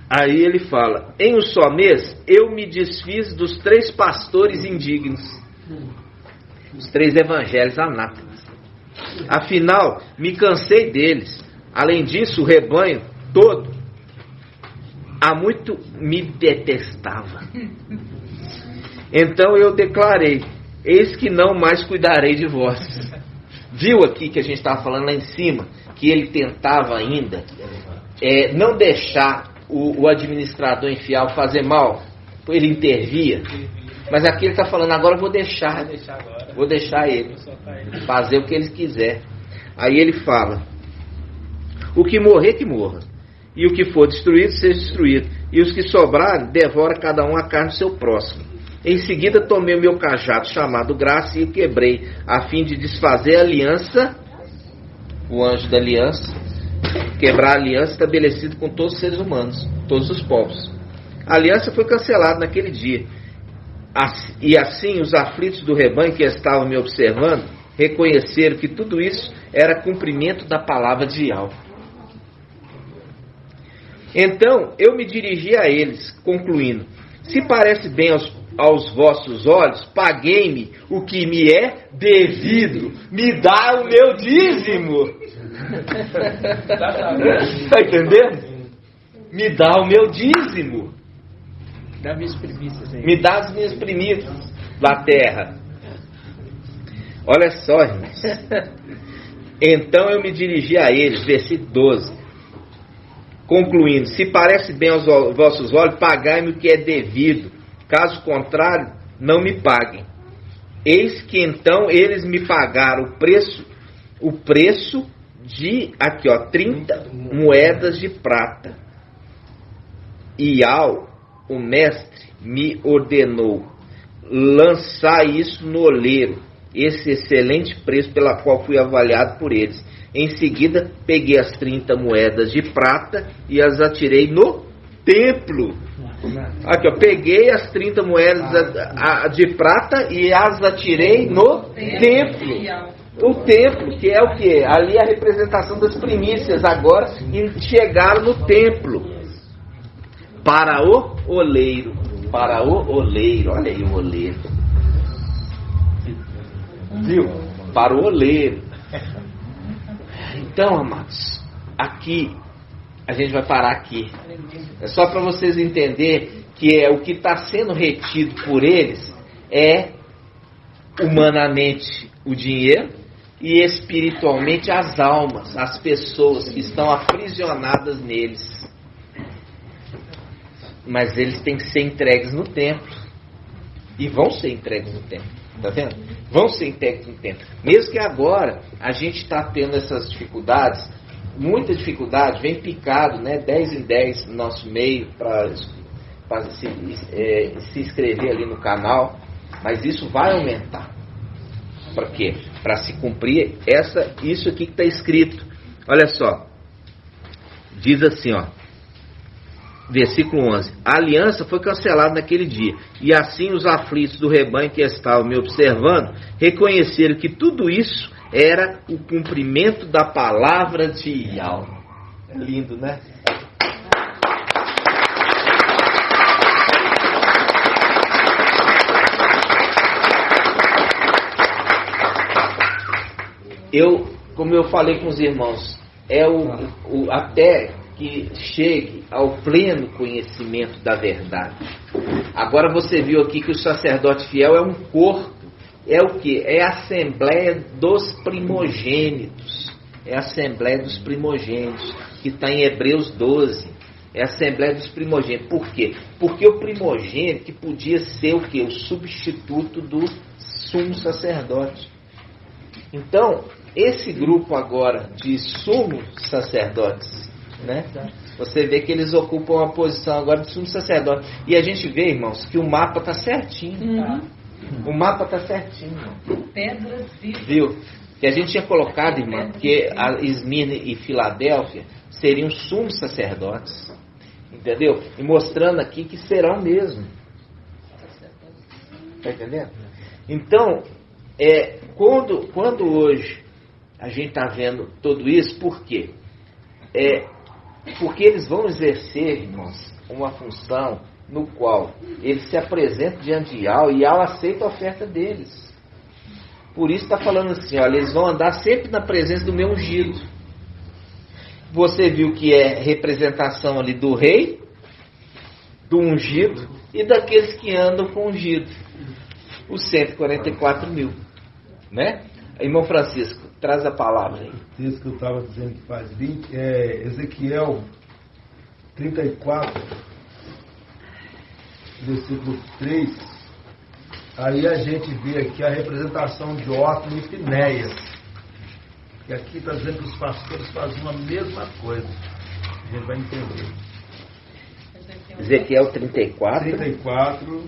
S2: Aí ele fala: em um só mês eu me desfiz dos 3 pastores indignos, os 3 evangelhos anátemas. Afinal, me cansei deles. Além disso, o rebanho todo há muito me detestava. Então eu declarei: eis que não mais cuidarei de vós. Viu aqui que a gente estava falando lá em cima, que ele tentava ainda não deixar o administrador infiel fazer mal, ele intervia. Mas aqui ele está falando: agora eu vou deixar ele fazer o que ele quiser. Aí ele fala: o que morrer, que morra, e o que for destruído, seja destruído, e os que sobrarem, devora cada um a carne do seu próximo. Em seguida tomei o meu cajado chamado graça e o quebrei, a fim de desfazer a aliança, o anjo da aliança, quebrar a aliança estabelecida com todos os seres humanos, todos os povos. A aliança foi cancelada naquele dia. E assim os aflitos do rebanho que estavam me observando reconheceram que tudo isso era cumprimento da palavra de Ial. Então eu me dirigi a eles, concluindo: se parece bem aos vossos olhos, paguei-me o que me é devido, me dá o meu dízimo. Tá entendendo? Me dá o meu dízimo.
S3: Dá minhas primícias aí.
S2: Me dá as minhas primícias da terra. Olha só, irmãos. Então eu me dirigi a eles, versículo 12. Concluindo, se parece bem aos vossos olhos, pagai-me o que é devido. Caso contrário, não me paguem. Eis que então eles me pagaram o preço de, aqui ó, 30 moedas de prata. E o mestre me ordenou lançar isso no oleiro, esse excelente preço pela qual fui avaliado por eles. Em seguida, peguei as 30 moedas de prata e as atirei no templo. Aqui, ó, peguei as 30 moedas de prata e as atirei no templo. O templo, que é o que? Ali a representação das primícias, agora chegaram no templo. Para o oleiro. Para o oleiro. Olha aí o oleiro. Viu? Para o oleiro. Então, amados, aqui, a gente vai parar aqui. É só para vocês entenderem que o que está sendo retido por eles é humanamente o dinheiro e espiritualmente as almas, as pessoas que estão aprisionadas neles. Mas eles têm que ser entregues no templo. E vão ser entregues no templo. Tá vendo? Vão ser entregues no templo. Mesmo que agora a gente está tendo essas dificuldades, muita dificuldade, vem picado, né? 10 em 10 no nosso meio para se inscrever ali no canal. Mas isso vai aumentar. Para quê? Para se cumprir isso aqui que está escrito. Olha só. Diz assim, ó. Versículo 11. A aliança foi cancelada naquele dia. E assim os aflitos do rebanho que estavam me observando reconheceram que tudo isso era o cumprimento da palavra de Yahweh. É lindo, né? Como eu falei com os irmãos, até que chegue ao pleno conhecimento da verdade. Agora você viu aqui que o sacerdote fiel é um corpo. É o que? É a Assembleia dos Primogênitos. É a Assembleia dos Primogênitos, que está em Hebreus 12. É a Assembleia dos Primogênitos. Por quê? Porque o primogênito que podia ser o quê? O substituto do sumo sacerdote. Então, esse grupo agora de sumos sacerdotes, né? Você vê que eles ocupam a posição agora de sumo sacerdote. E a gente vê, irmãos, que o mapa está certinho. O mapa está certinho.
S6: Pedras vivas.
S2: Viu? Que a gente tinha colocado, irmão, que a Esmirna e Filadélfia seriam sumos sacerdotes. Entendeu? E mostrando aqui que serão mesmo. Está entendendo? Então, quando hoje a gente está vendo tudo isso, por quê? Porque eles vão exercer, irmãos, uma função no qual eles se apresentam diante de Yahweh e Yahweh aceita a oferta deles. Por isso está falando assim, olha, eles vão andar sempre na presença do meu ungido. Você viu que é representação ali do rei, do ungido e daqueles que andam com o ungido. Os 144 mil. Né? Irmão Francisco, traz a palavra aí.
S7: O texto que eu estava dizendo que faz 20 é Ezequiel 34, versículo 3. Aí a gente vê aqui a representação de Ótimo e Finéias. E aqui está dizendo que os pastores faziam a mesma coisa. A gente vai entender.
S2: Ezequiel 34.
S7: 34,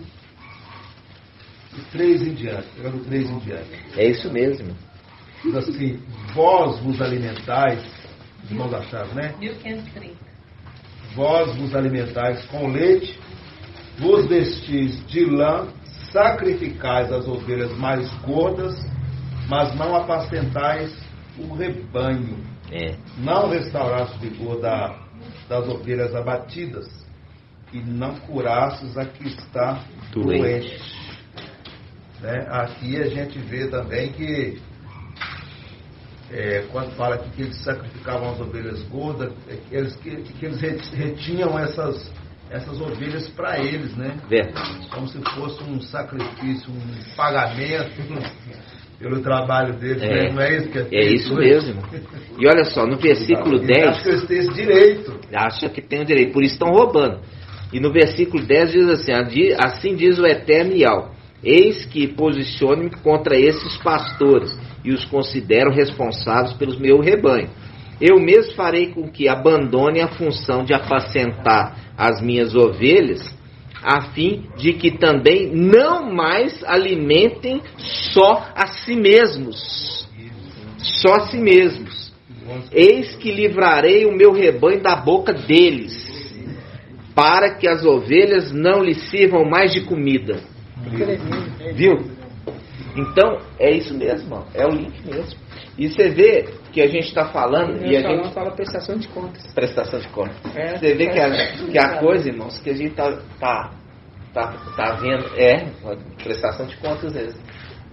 S7: e 3 em diante. Pegando 3 em diante.
S2: É isso mesmo.
S7: Diz assim: vós vos alimentais, irmãos acharam, né?
S6: 1530.
S7: Vós vos alimentais com leite, vos vestis de lã, sacrificais as ovelhas mais gordas, mas não apacentais o rebanho. Não restauraste o vigor das ovelhas abatidas, e não curastes a que está doente. Né? Aqui a gente vê também que quando fala aqui que eles sacrificavam as ovelhas gordas, que eles retinham essas ovelhas para eles, né?
S2: Verdade.
S7: Como se fosse um sacrifício, um pagamento pelo trabalho deles, né? Não é isso que é feito?
S2: É isso mesmo. E olha só, no versículo 10...
S7: Acho que eles têm esse direito.
S2: Acha que tem o direito, por isso estão roubando. E no versículo 10 diz assim: assim diz o Eterno Yahweh, eis que posiciono-me contra esses pastores e os considero responsáveis pelos meu rebanho. Eu mesmo farei com que abandone a função de apacentar as minhas ovelhas, a fim de que também não mais alimentem só a si mesmos. Só a si mesmos. Eis que livrarei o meu rebanho da boca deles, para que as ovelhas não lhe sirvam mais de comida. Viu? Então, é isso mesmo, irmão. É o link mesmo. E você vê que a gente está falando... E a gente
S3: fala prestação de contas.
S2: Prestação de contas. Você vê que a coisa, irmãos, que a gente tá vendo... prestação de contas mesmo.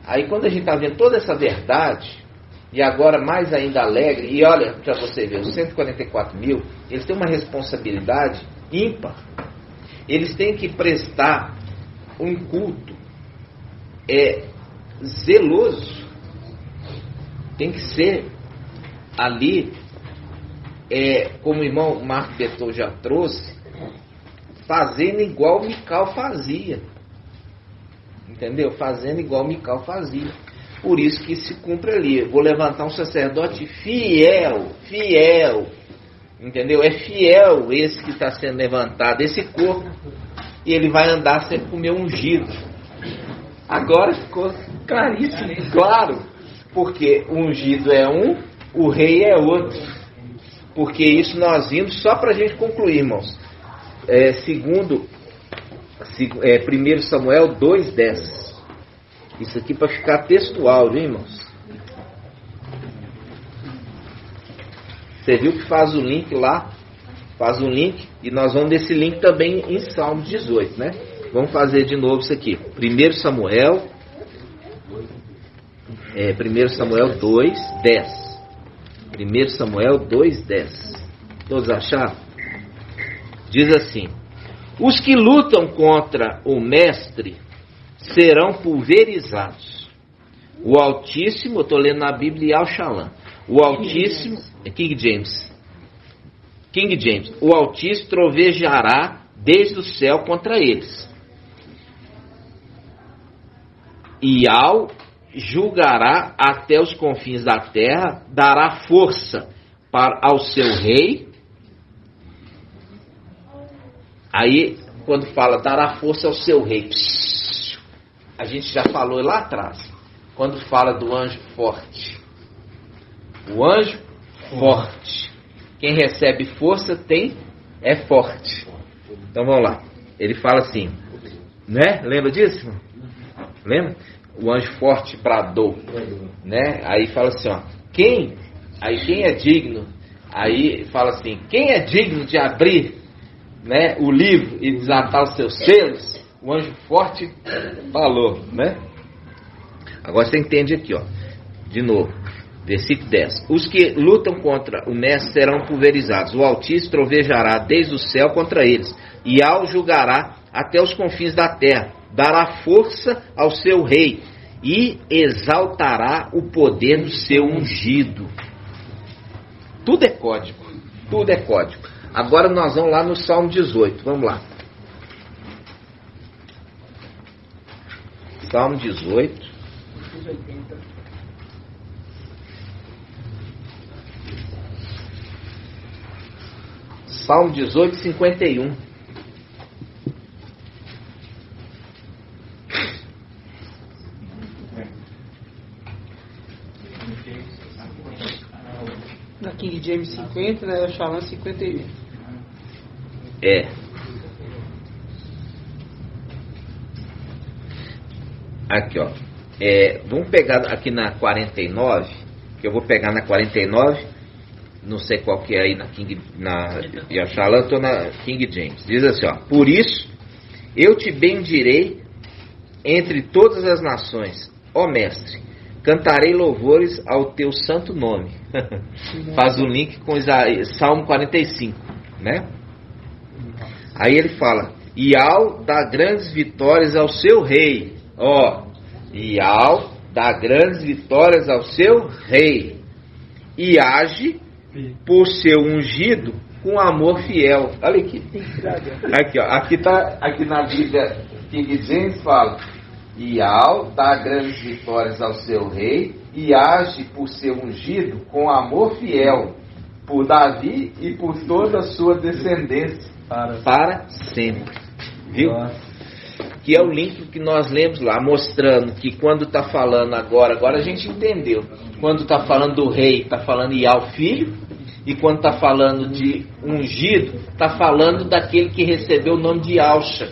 S2: Aí quando a gente está vendo toda essa verdade... E agora mais ainda alegre... E olha, para você ver, os 144 mil... Eles têm uma responsabilidade ímpar. Eles têm que prestar um culto zeloso. Tem que ser ali, como o irmão Marco Beton já trouxe, fazendo igual Mical fazia. Entendeu? Fazendo igual Mical fazia. Por isso que se cumpre ali. Eu vou levantar um sacerdote fiel. Entendeu? É fiel esse que está sendo levantado, esse corpo. E ele vai andar sempre com o meu ungido. Agora ficou claríssimo. Claro. Porque o ungido é um, o rei é outro. Porque isso nós vimos só para a gente concluir, irmãos. 1 Samuel 2:10. Isso aqui para ficar textual, viu, irmãos? Você viu que faz o link lá? Faz um link. E nós vamos nesse link também em Salmos 18, né? Vamos fazer de novo isso aqui. 1 Samuel 2:10. 1 Samuel 2:10. Todos acharam? Diz assim: os que lutam contra o mestre serão pulverizados. O Altíssimo, eu estou lendo na Bíblia Al-Shalom. O Altíssimo, King James. O Altíssimo trovejará desde o céu contra eles. E julgará até os confins da terra, dará força ao seu rei. Aí, quando fala dará força ao seu rei, a gente já falou lá atrás, quando fala do anjo forte. O anjo forte. Quem recebe força é forte. Então vamos lá. Ele fala assim, né? Lembra disso? Lembra? O anjo forte bradou, né? Aí fala assim, ó, quem é digno? Aí fala assim, quem é digno de abrir, né, o livro e desatar os seus selos? O anjo forte falou, né? Agora você entende aqui, ó. De novo, versículo 10. Os que lutam contra o mestre serão pulverizados. O Altíssimo trovejará desde o céu contra eles, e julgará até os confins da terra. Dará força ao seu rei e exaltará o poder do seu ungido. Tudo é código. Tudo é código. Agora nós vamos lá no Salmo 18. Vamos lá. Salmo 18. Salmo 18, 51.
S3: Na King James 50, na Al-Shalom 51.
S2: Aqui, ó. Vamos pegar aqui na 49, que eu vou pegar na 49, não sei qual que é aí na Al-Shalom, estou na King James. Diz assim, ó: por isso eu te bendirei entre todas as nações, ó mestre, cantarei louvores ao teu santo nome. Faz o link com Salmo 45, né? Aí ele fala, Ial dá grandes vitórias ao seu rei. Ó, Ial dá grandes vitórias ao seu rei. E age por seu ungido com amor fiel. Olha aqui. Aqui, ó. Aqui na Bíblia King James fala, Ial dá grandes vitórias ao seu rei e age por seu ungido com amor fiel, por Davi e por toda a sua descendência, para sempre. Viu? Que é o link que nós lemos lá, mostrando que quando está falando agora a gente entendeu. Quando está falando do rei, está falando Ial filho, e quando está falando de ungido, está falando daquele que recebeu o nome de Alcha.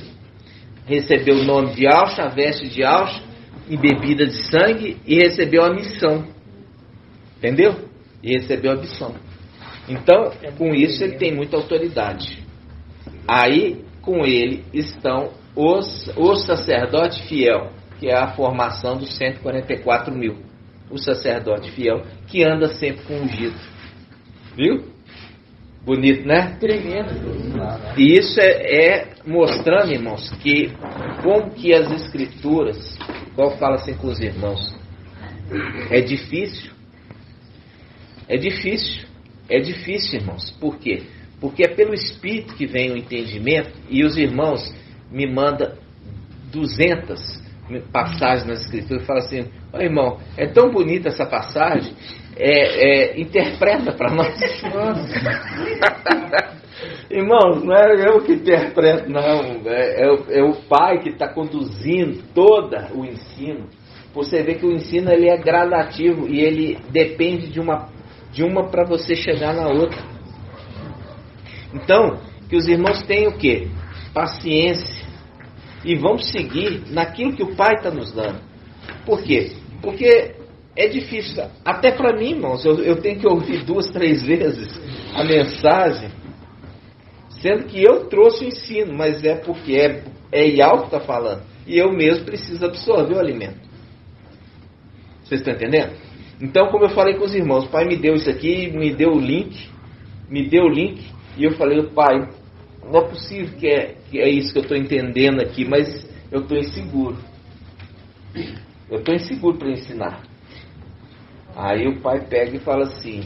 S2: Recebeu o nome de Alcha, a veste de Alcha, e bebida de sangue, e recebeu a missão. Entendeu? E recebeu a missão. Então, com isso ele tem muita autoridade. Aí, com ele estão o sacerdote fiel, que é a formação dos 144 mil. O sacerdote fiel, que anda sempre com ungido. Viu? Bonito, né?
S3: Tremendo.
S2: E isso é mostrando, irmãos, que como que as escrituras, igual fala assim com os irmãos, é difícil. É difícil, irmãos. Por quê? Porque é pelo Espírito que vem o entendimento, e os irmãos me mandam 200 passagens nas escrituras e falam assim, ó irmão, é tão bonita essa passagem, interpreta para nós. Irmãos, não é eu que interpreto, não, é o Pai que está conduzindo todo o ensino. Você vê que o ensino ele é gradativo e ele depende de uma para você chegar na outra. Então, que os irmãos tenham o quê? Paciência. E vão seguir naquilo que o Pai está nos dando. Por quê? Porque é difícil. Até para mim, irmãos, eu tenho que ouvir 2, 3 vezes a mensagem, sendo que eu trouxe o ensino, mas é porque é Ial que está falando. E eu mesmo preciso absorver o alimento. Vocês estão entendendo? Então, como eu falei com os irmãos, o Pai me deu isso aqui, me deu o link, e eu falei, Pai, não é possível que é isso que eu estou entendendo aqui, mas eu estou inseguro. Eu estou inseguro para ensinar. Aí o Pai pega e fala assim,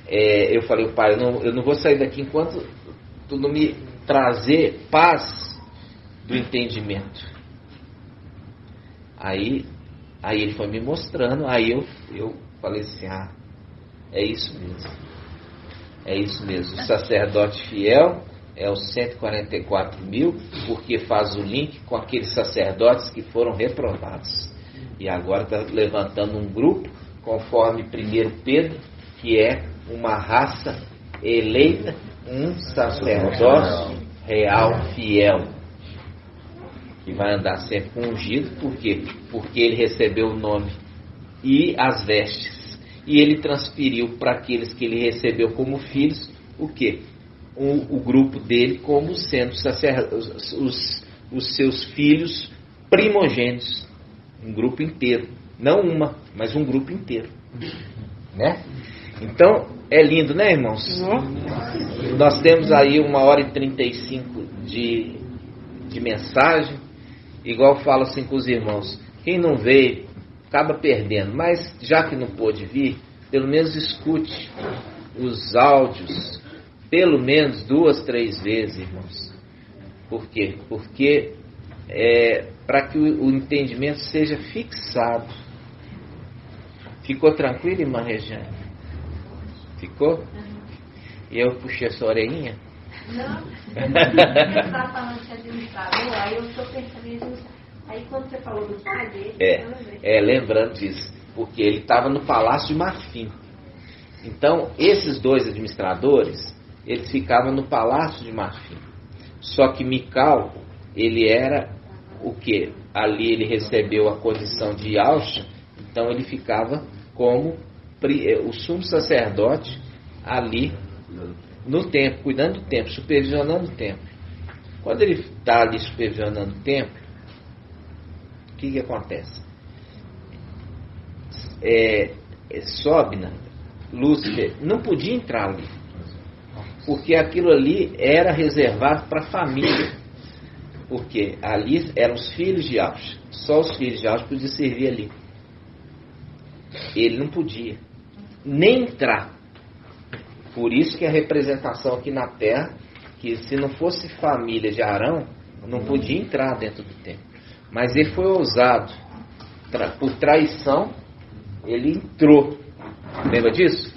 S2: eu falei, Pai, eu não vou sair daqui enquanto tu não me trazer paz do entendimento. Aí ele foi me mostrando, aí eu falei assim, é isso mesmo. É isso mesmo, o sacerdote fiel é os 144 mil, porque faz o link com aqueles sacerdotes que foram reprovados. E agora está levantando um grupo, conforme 1 Pedro, que é uma raça eleita, um sacerdócio real fiel, que vai andar sempre com ungido. Por quê? Porque ele recebeu o nome e as vestes. E ele transferiu para aqueles que ele recebeu como filhos, o quê? O grupo dele como sendo os seus filhos primogênitos. Um grupo inteiro. Não uma, mas um grupo inteiro. Né? Então, é lindo, né, irmãos? Nós temos aí 1h35 de mensagem. Igual falo assim com os irmãos. Quem não veio, acaba perdendo. Mas, já que não pôde vir, pelo menos escute os áudios, pelo menos 2, 3 vezes, irmãos. Por quê? Porque para que o entendimento seja fixado. Ficou tranquilo, irmã Regiane? Ficou? E eu puxei a sua orelhinha?
S4: Não. Você está falando de administrador, aí eu estou pensando em... Aí quando você falou do pai dele...
S2: lembrando disso. Porque ele estava no Palácio de Marfim. Então, esses 2 administradores, eles ficavam no Palácio de Marfim. Só que Mical, ele era o quê? Ali ele recebeu a condição de Alcha, então ele ficava como o sumo sacerdote ali no templo, cuidando do templo, supervisionando o templo. Quando ele está ali supervisionando o templo, o que acontece? Sobna, Lúcifer, não podia entrar ali. Porque aquilo ali era reservado para a família. Porque ali eram os filhos de Alves. Só os filhos de Alves podiam servir ali. Ele não podia nem entrar. Por isso que a representação aqui na terra, que se não fosse família de Arão, não podia entrar dentro do templo. Mas ele foi ousado. Por traição, ele entrou. Lembra disso?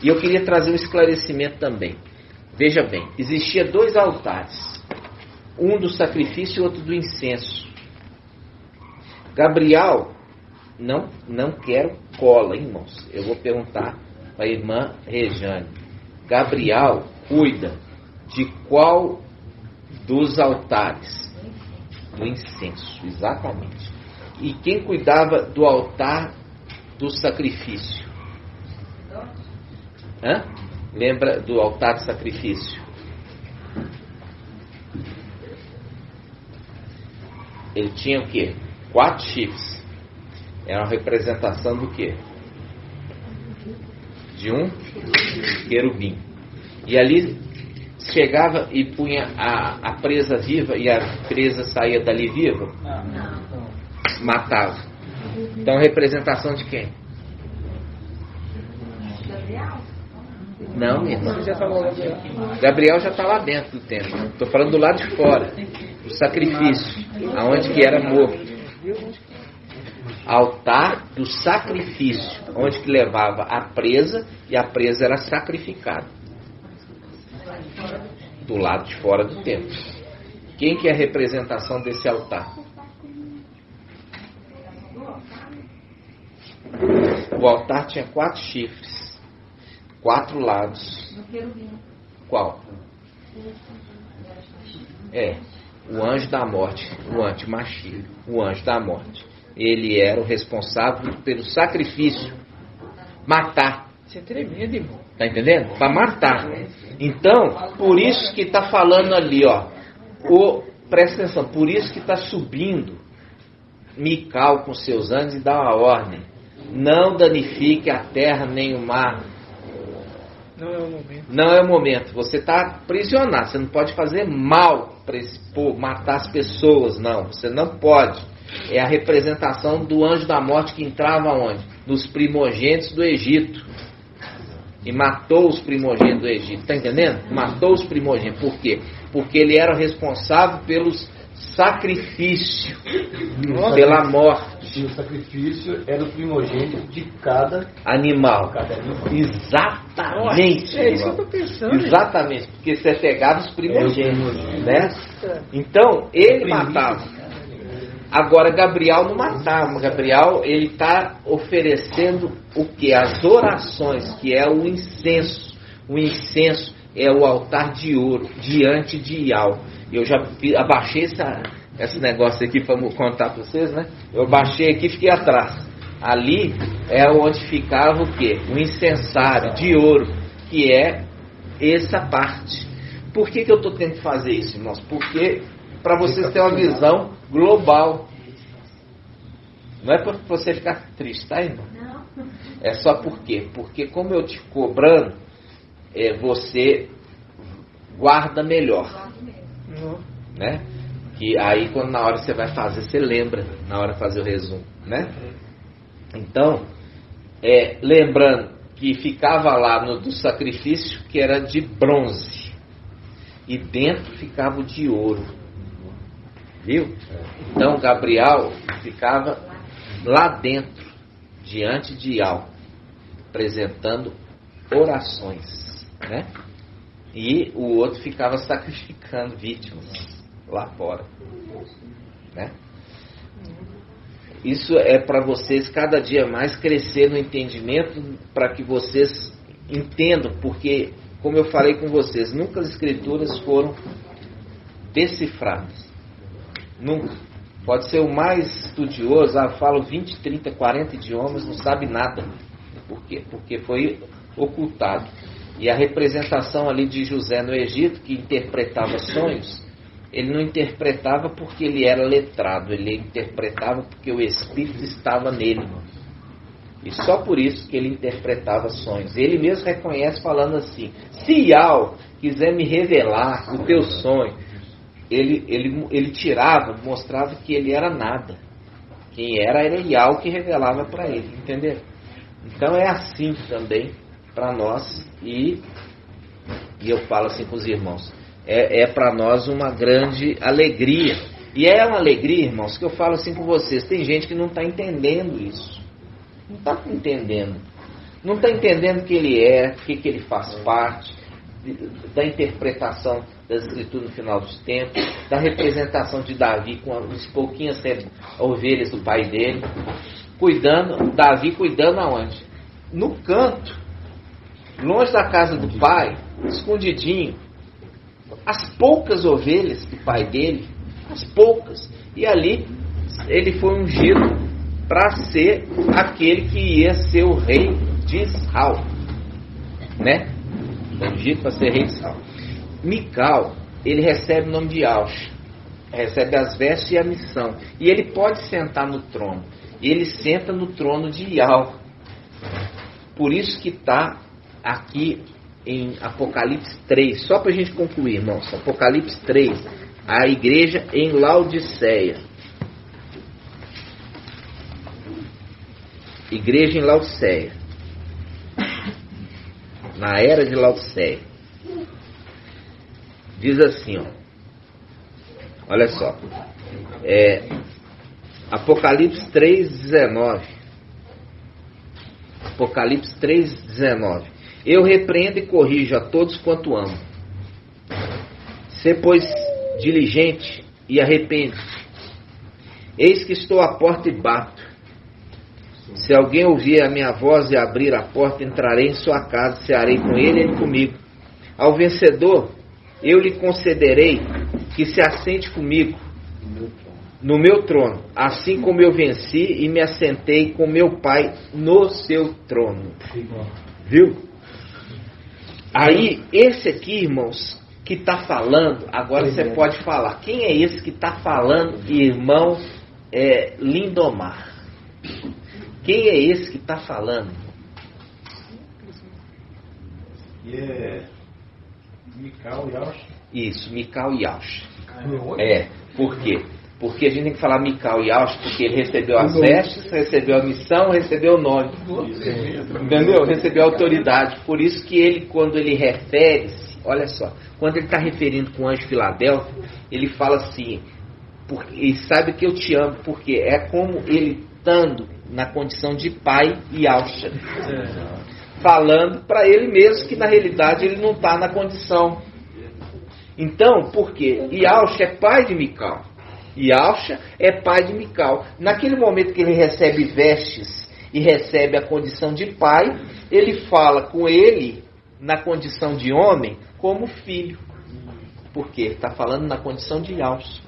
S2: E eu queria trazer um esclarecimento também. Veja bem, existia 2 altares. Um do sacrifício e outro do incenso. Gabriel, não quero cola, hein, irmãos. Eu vou perguntar para a irmã Rejane. Gabriel cuida de qual dos altares? Do incenso, exatamente. E quem cuidava do altar do sacrifício? Lembra do altar de sacrifício? Ele tinha o quê? 4 chifres. Era uma representação do quê? De um querubim. E ali chegava e punha a presa viva, e a presa saía dali viva? Matava. Então, representação de quem? Não, minha irmã. Gabriel já está lá dentro do templo. Estou falando do lado de fora. O sacrifício. Aonde que era morto. Altar do sacrifício. Onde que levava a presa. E a presa era sacrificada. Do lado de fora do templo. Quem que é a representação desse altar? O altar tinha 4 chifres. 4 lados. Qual? O anjo da morte, o anti-Mashiach, o anjo da morte. Ele era o responsável pelo sacrifício. Matar.
S3: Isso é tremendo, irmão.
S2: Tá entendendo? Para matar. Então, por isso que está falando ali, ó. Presta atenção, por isso que está subindo Mical com seus anjos e dá uma ordem. Não danifique a terra nem o mar.
S3: Não é o momento.
S2: Não é o momento. Você está aprisionado. Você não pode fazer mal para esse povo, matar as pessoas, não. Você não pode. É a representação do anjo da morte que entrava onde? Nos primogênitos do Egito. E matou os primogênitos do Egito. Está entendendo? Matou os primogênitos. Por quê? Porque ele era responsável pelos sacrifícios. Pela morte.
S1: E o sacrifício era o primogênito de cada
S2: animal.
S3: É
S2: Exatamente.
S3: isso que eu estou pensando.
S2: Exatamente. Porque você pegava os primogênitos. Né? Então, ele matava. Agora, Gabriel não matava. Gabriel, ele está oferecendo o que? As orações, que é o incenso. O incenso é o altar de ouro, diante de Iau. Eu já abaixei esse negócio aqui para contar para vocês, né? Eu baixei aqui e fiquei atrás. Ali é onde ficava o quê? O incensário de ouro, que é essa parte. Por que eu estou tentando fazer isso, irmãos? Porque para vocês terem uma visão global. Não é para você ficar triste, tá, irmão?
S4: Não.
S2: É só por quê? Porque como eu te cobrando, você guarda melhor. Né? Que aí quando na hora você vai fazer, você lembra na hora de fazer o resumo, né? Então, lembrando que ficava lá no do sacrifício, que era de bronze, e dentro ficava o de ouro, viu? Então Gabriel ficava lá dentro, diante de Iau, apresentando orações, né? E o outro ficava sacrificando vítimas lá fora, né? Isso é para vocês cada dia mais crescer no entendimento, para que vocês entendam, porque, como eu falei com vocês, nunca as escrituras foram decifradas. Nunca. Pode ser o mais estudioso, fala 20, 30, 40 idiomas, não sabe nada. Por quê? Porque foi ocultado. E a representação ali de José no Egito, que interpretava sonhos, ele não interpretava porque ele era letrado, ele interpretava porque o Espírito estava nele. E só por isso que ele interpretava sonhos. Ele mesmo reconhece falando assim: se Yahweh quiser me revelar o teu sonho, ele tirava, mostrava que ele era nada. Quem era Yahweh que revelava para ele, entendeu? Então é assim também para nós, e eu falo assim com os irmãos, é para nós uma grande alegria. E é uma alegria, irmãos, que eu falo assim com vocês. Tem gente que não está entendendo isso. Não está entendendo. Não está entendendo o que ele é, o que ele faz parte, da interpretação das escrituras no final dos tempos, da representação de Davi com as pouquinhas ovelhas do pai dele, Davi cuidando aonde? No canto, longe da casa do pai, escondidinho, as poucas ovelhas do pai dele, as poucas, e ali ele foi ungido para ser aquele que ia ser o rei de Israel, né? Ungido para ser rei de Israel. Mical, ele recebe o nome de Yaush, recebe as vestes e a missão, e ele pode sentar no trono, e ele senta no trono de Yahweh. Por isso que está aqui em Apocalipse 3, só para a gente concluir, irmãos, Apocalipse 3, a igreja em Laodiceia. Igreja em Laodiceia, na era de Laodiceia, diz assim, ó, olha só, Apocalipse 3:19, Apocalipse 3:19, eu repreendo e corrijo a todos quanto amo, sê pois diligente e arrepende-te, eis que estou à porta e bato. Se alguém ouvir a minha voz e abrir a porta, entrarei em sua casa, cearei com ele e ele comigo. Ao vencedor, eu lhe concederei que se assente comigo no meu trono, assim como eu venci e me assentei com meu Pai no seu trono. Viu? Aí, esse aqui, irmãos, que está falando, agora você pode falar. Quem é esse que está falando, irmão Lindomar? Quem é esse que está falando?
S7: Mical e Yaush.
S2: Isso, Mical e Yaush. Por quê? Porque a gente tem que falar Mical e Yaush, porque ele recebeu as vestes, recebeu a missão, recebeu o nome. Entendeu? Recebeu a autoridade. Por isso que ele, quando ele refere-se, olha só, quando ele está referindo com o anjo Filadélfia, ele fala assim, e sabe que eu te amo, porque é como ele estando na condição de pai e Yaush, falando para ele mesmo que na realidade ele não está na condição. Então, por quê? Yaush é pai de Mical, Yaush é pai de Mical. Naquele momento que ele recebe vestes e recebe a condição de pai, ele fala com ele na condição de homem como filho, porque está falando na condição de Yaush.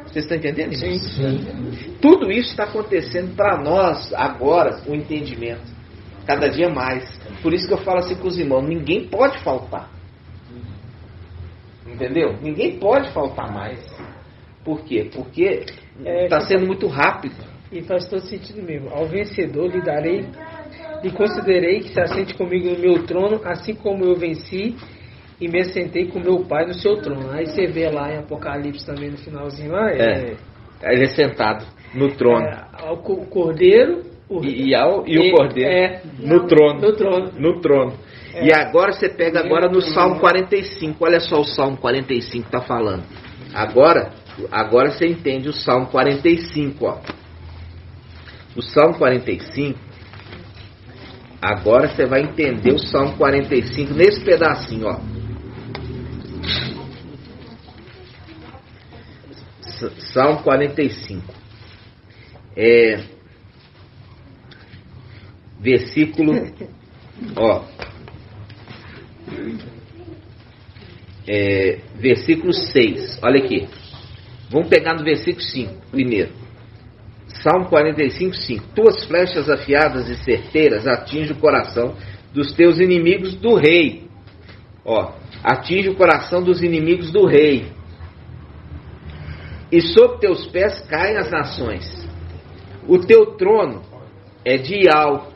S2: Vocês estão entendendo isso? Sim. Tudo isso está acontecendo para nós agora, o entendimento, cada dia mais. Por isso que eu falo assim com os irmãos, ninguém pode faltar. Entendeu? Ninguém pode faltar mais. Por quê? Porque está sendo muito rápido.
S3: E faz todo sentido mesmo. Ao vencedor lhe considerei que se assente comigo no meu trono, assim como eu venci e me assentei com meu pai no seu trono. Aí você vê lá em Apocalipse também no finalzinho lá.
S2: Ele é sentado no trono.
S3: O cordeiro.
S2: O cordeiro no trono. E agora você pega no Salmo 45. Olha só o Salmo 45 está falando. Agora você entende o Salmo 45. Ó. O Salmo 45. Agora você vai entender o Salmo 45 nesse pedacinho, ó. Salmo 45. Versículo, ó. Versículo 6. Olha aqui. Vamos pegar no versículo 5 primeiro. Salmo 45, 5. Tuas flechas afiadas e certeiras atingem o coração dos teus inimigos do rei. Ó, atinge o coração dos inimigos do rei. E sob teus pés caem as nações. O teu trono é de Ial.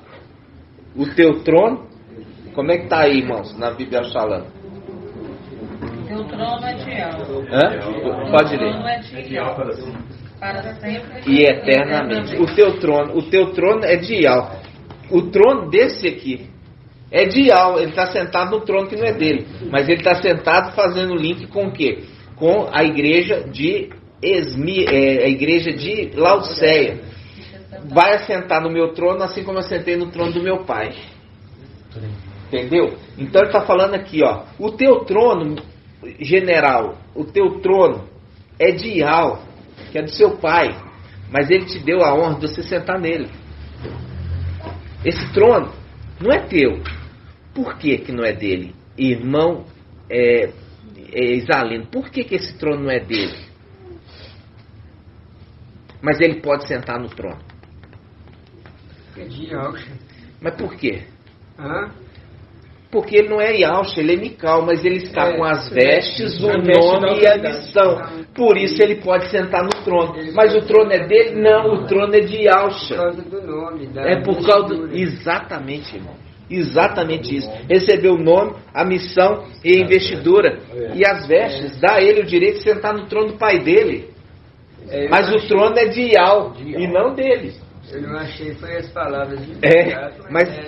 S2: O teu trono, como é que está aí, irmãos, na Bíblia Shalom?
S6: Teu trono é de Ial.
S2: Pode ler.
S6: O trono é de Ial para sempre
S2: e eternamente. O teu trono é de Ial. O trono desse aqui é de Ial. Ele está sentado no trono que não é dele, mas ele está sentado fazendo link com o quê? Com a igreja de a igreja de Laodiceia. Vai assentar no meu trono, assim como eu sentei no trono do meu pai. Entendeu? Então ele está falando aqui, ó, o teu trono, general, o teu trono é de Ial, que é do seu pai, mas ele te deu a honra de você sentar nele. Esse trono não é teu. Por que que não é dele? Irmão Isalino, por que que esse trono não é dele? Mas ele pode sentar no trono.
S5: É de Yalcha.
S2: Mas por quê?
S5: Hã?
S2: Porque ele não é Yalcha, ele é Mical, mas ele está com as vestes, o
S3: a veste
S2: nome
S3: da
S2: e a
S3: autoridade.
S2: missão. Por isso ele pode sentar no trono. Mas o trono é dele? Não, o trono é de
S5: Por
S2: Yalcha.
S5: causa do nome. Da
S2: É por causa do...
S5: investidura.
S2: Exatamente, irmão. Exatamente isso. Recebeu o nome, a missão e a investidura. E as vestes, dá a ele o direito de sentar no trono do pai dele.
S5: É, eu
S2: Mas o
S5: achei-
S2: trono é de Ial e não dele.
S5: Eu não achei, foi as palavras de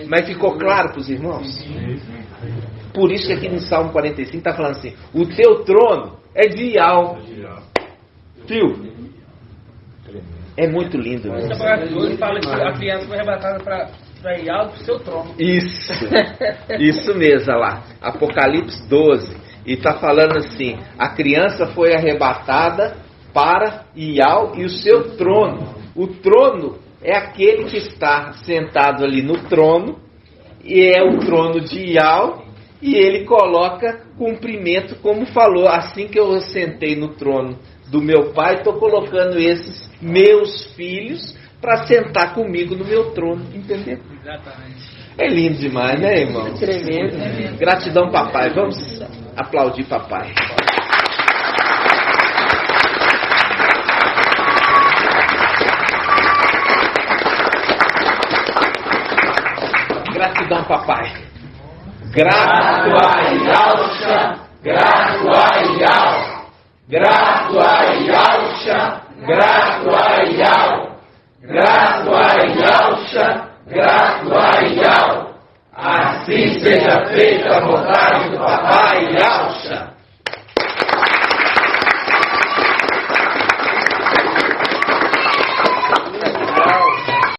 S2: Mas ficou claro para os irmãos? Por isso que aqui no Salmo 45 está falando assim: o teu trono é de Ial. Tio, é muito lindo.
S3: Esse
S2: Irmão.
S3: capítulo 12 fala que a criança foi arrebatada para Ial do seu trono.
S2: Isso mesmo, olha lá. Apocalipse 12. E está falando assim: a criança foi arrebatada para Ial e o seu trono. O trono é aquele que está sentado ali no trono, e é o trono de Ial, e ele coloca cumprimento, como falou, assim que eu sentei no trono do meu pai, estou colocando esses meus filhos para sentar comigo no meu trono, entendeu?
S3: Exatamente.
S2: É lindo demais, né, irmão?
S5: Tremendo.
S2: Gratidão, papai. Vamos aplaudir papai. Gratidão, papai. Grato a Yalcha, grato a Ial, grato a Yalcha, grato a Ial, grato a Yalcha, grato a Ial. Assim seja feita a vontade do papai Yalcha.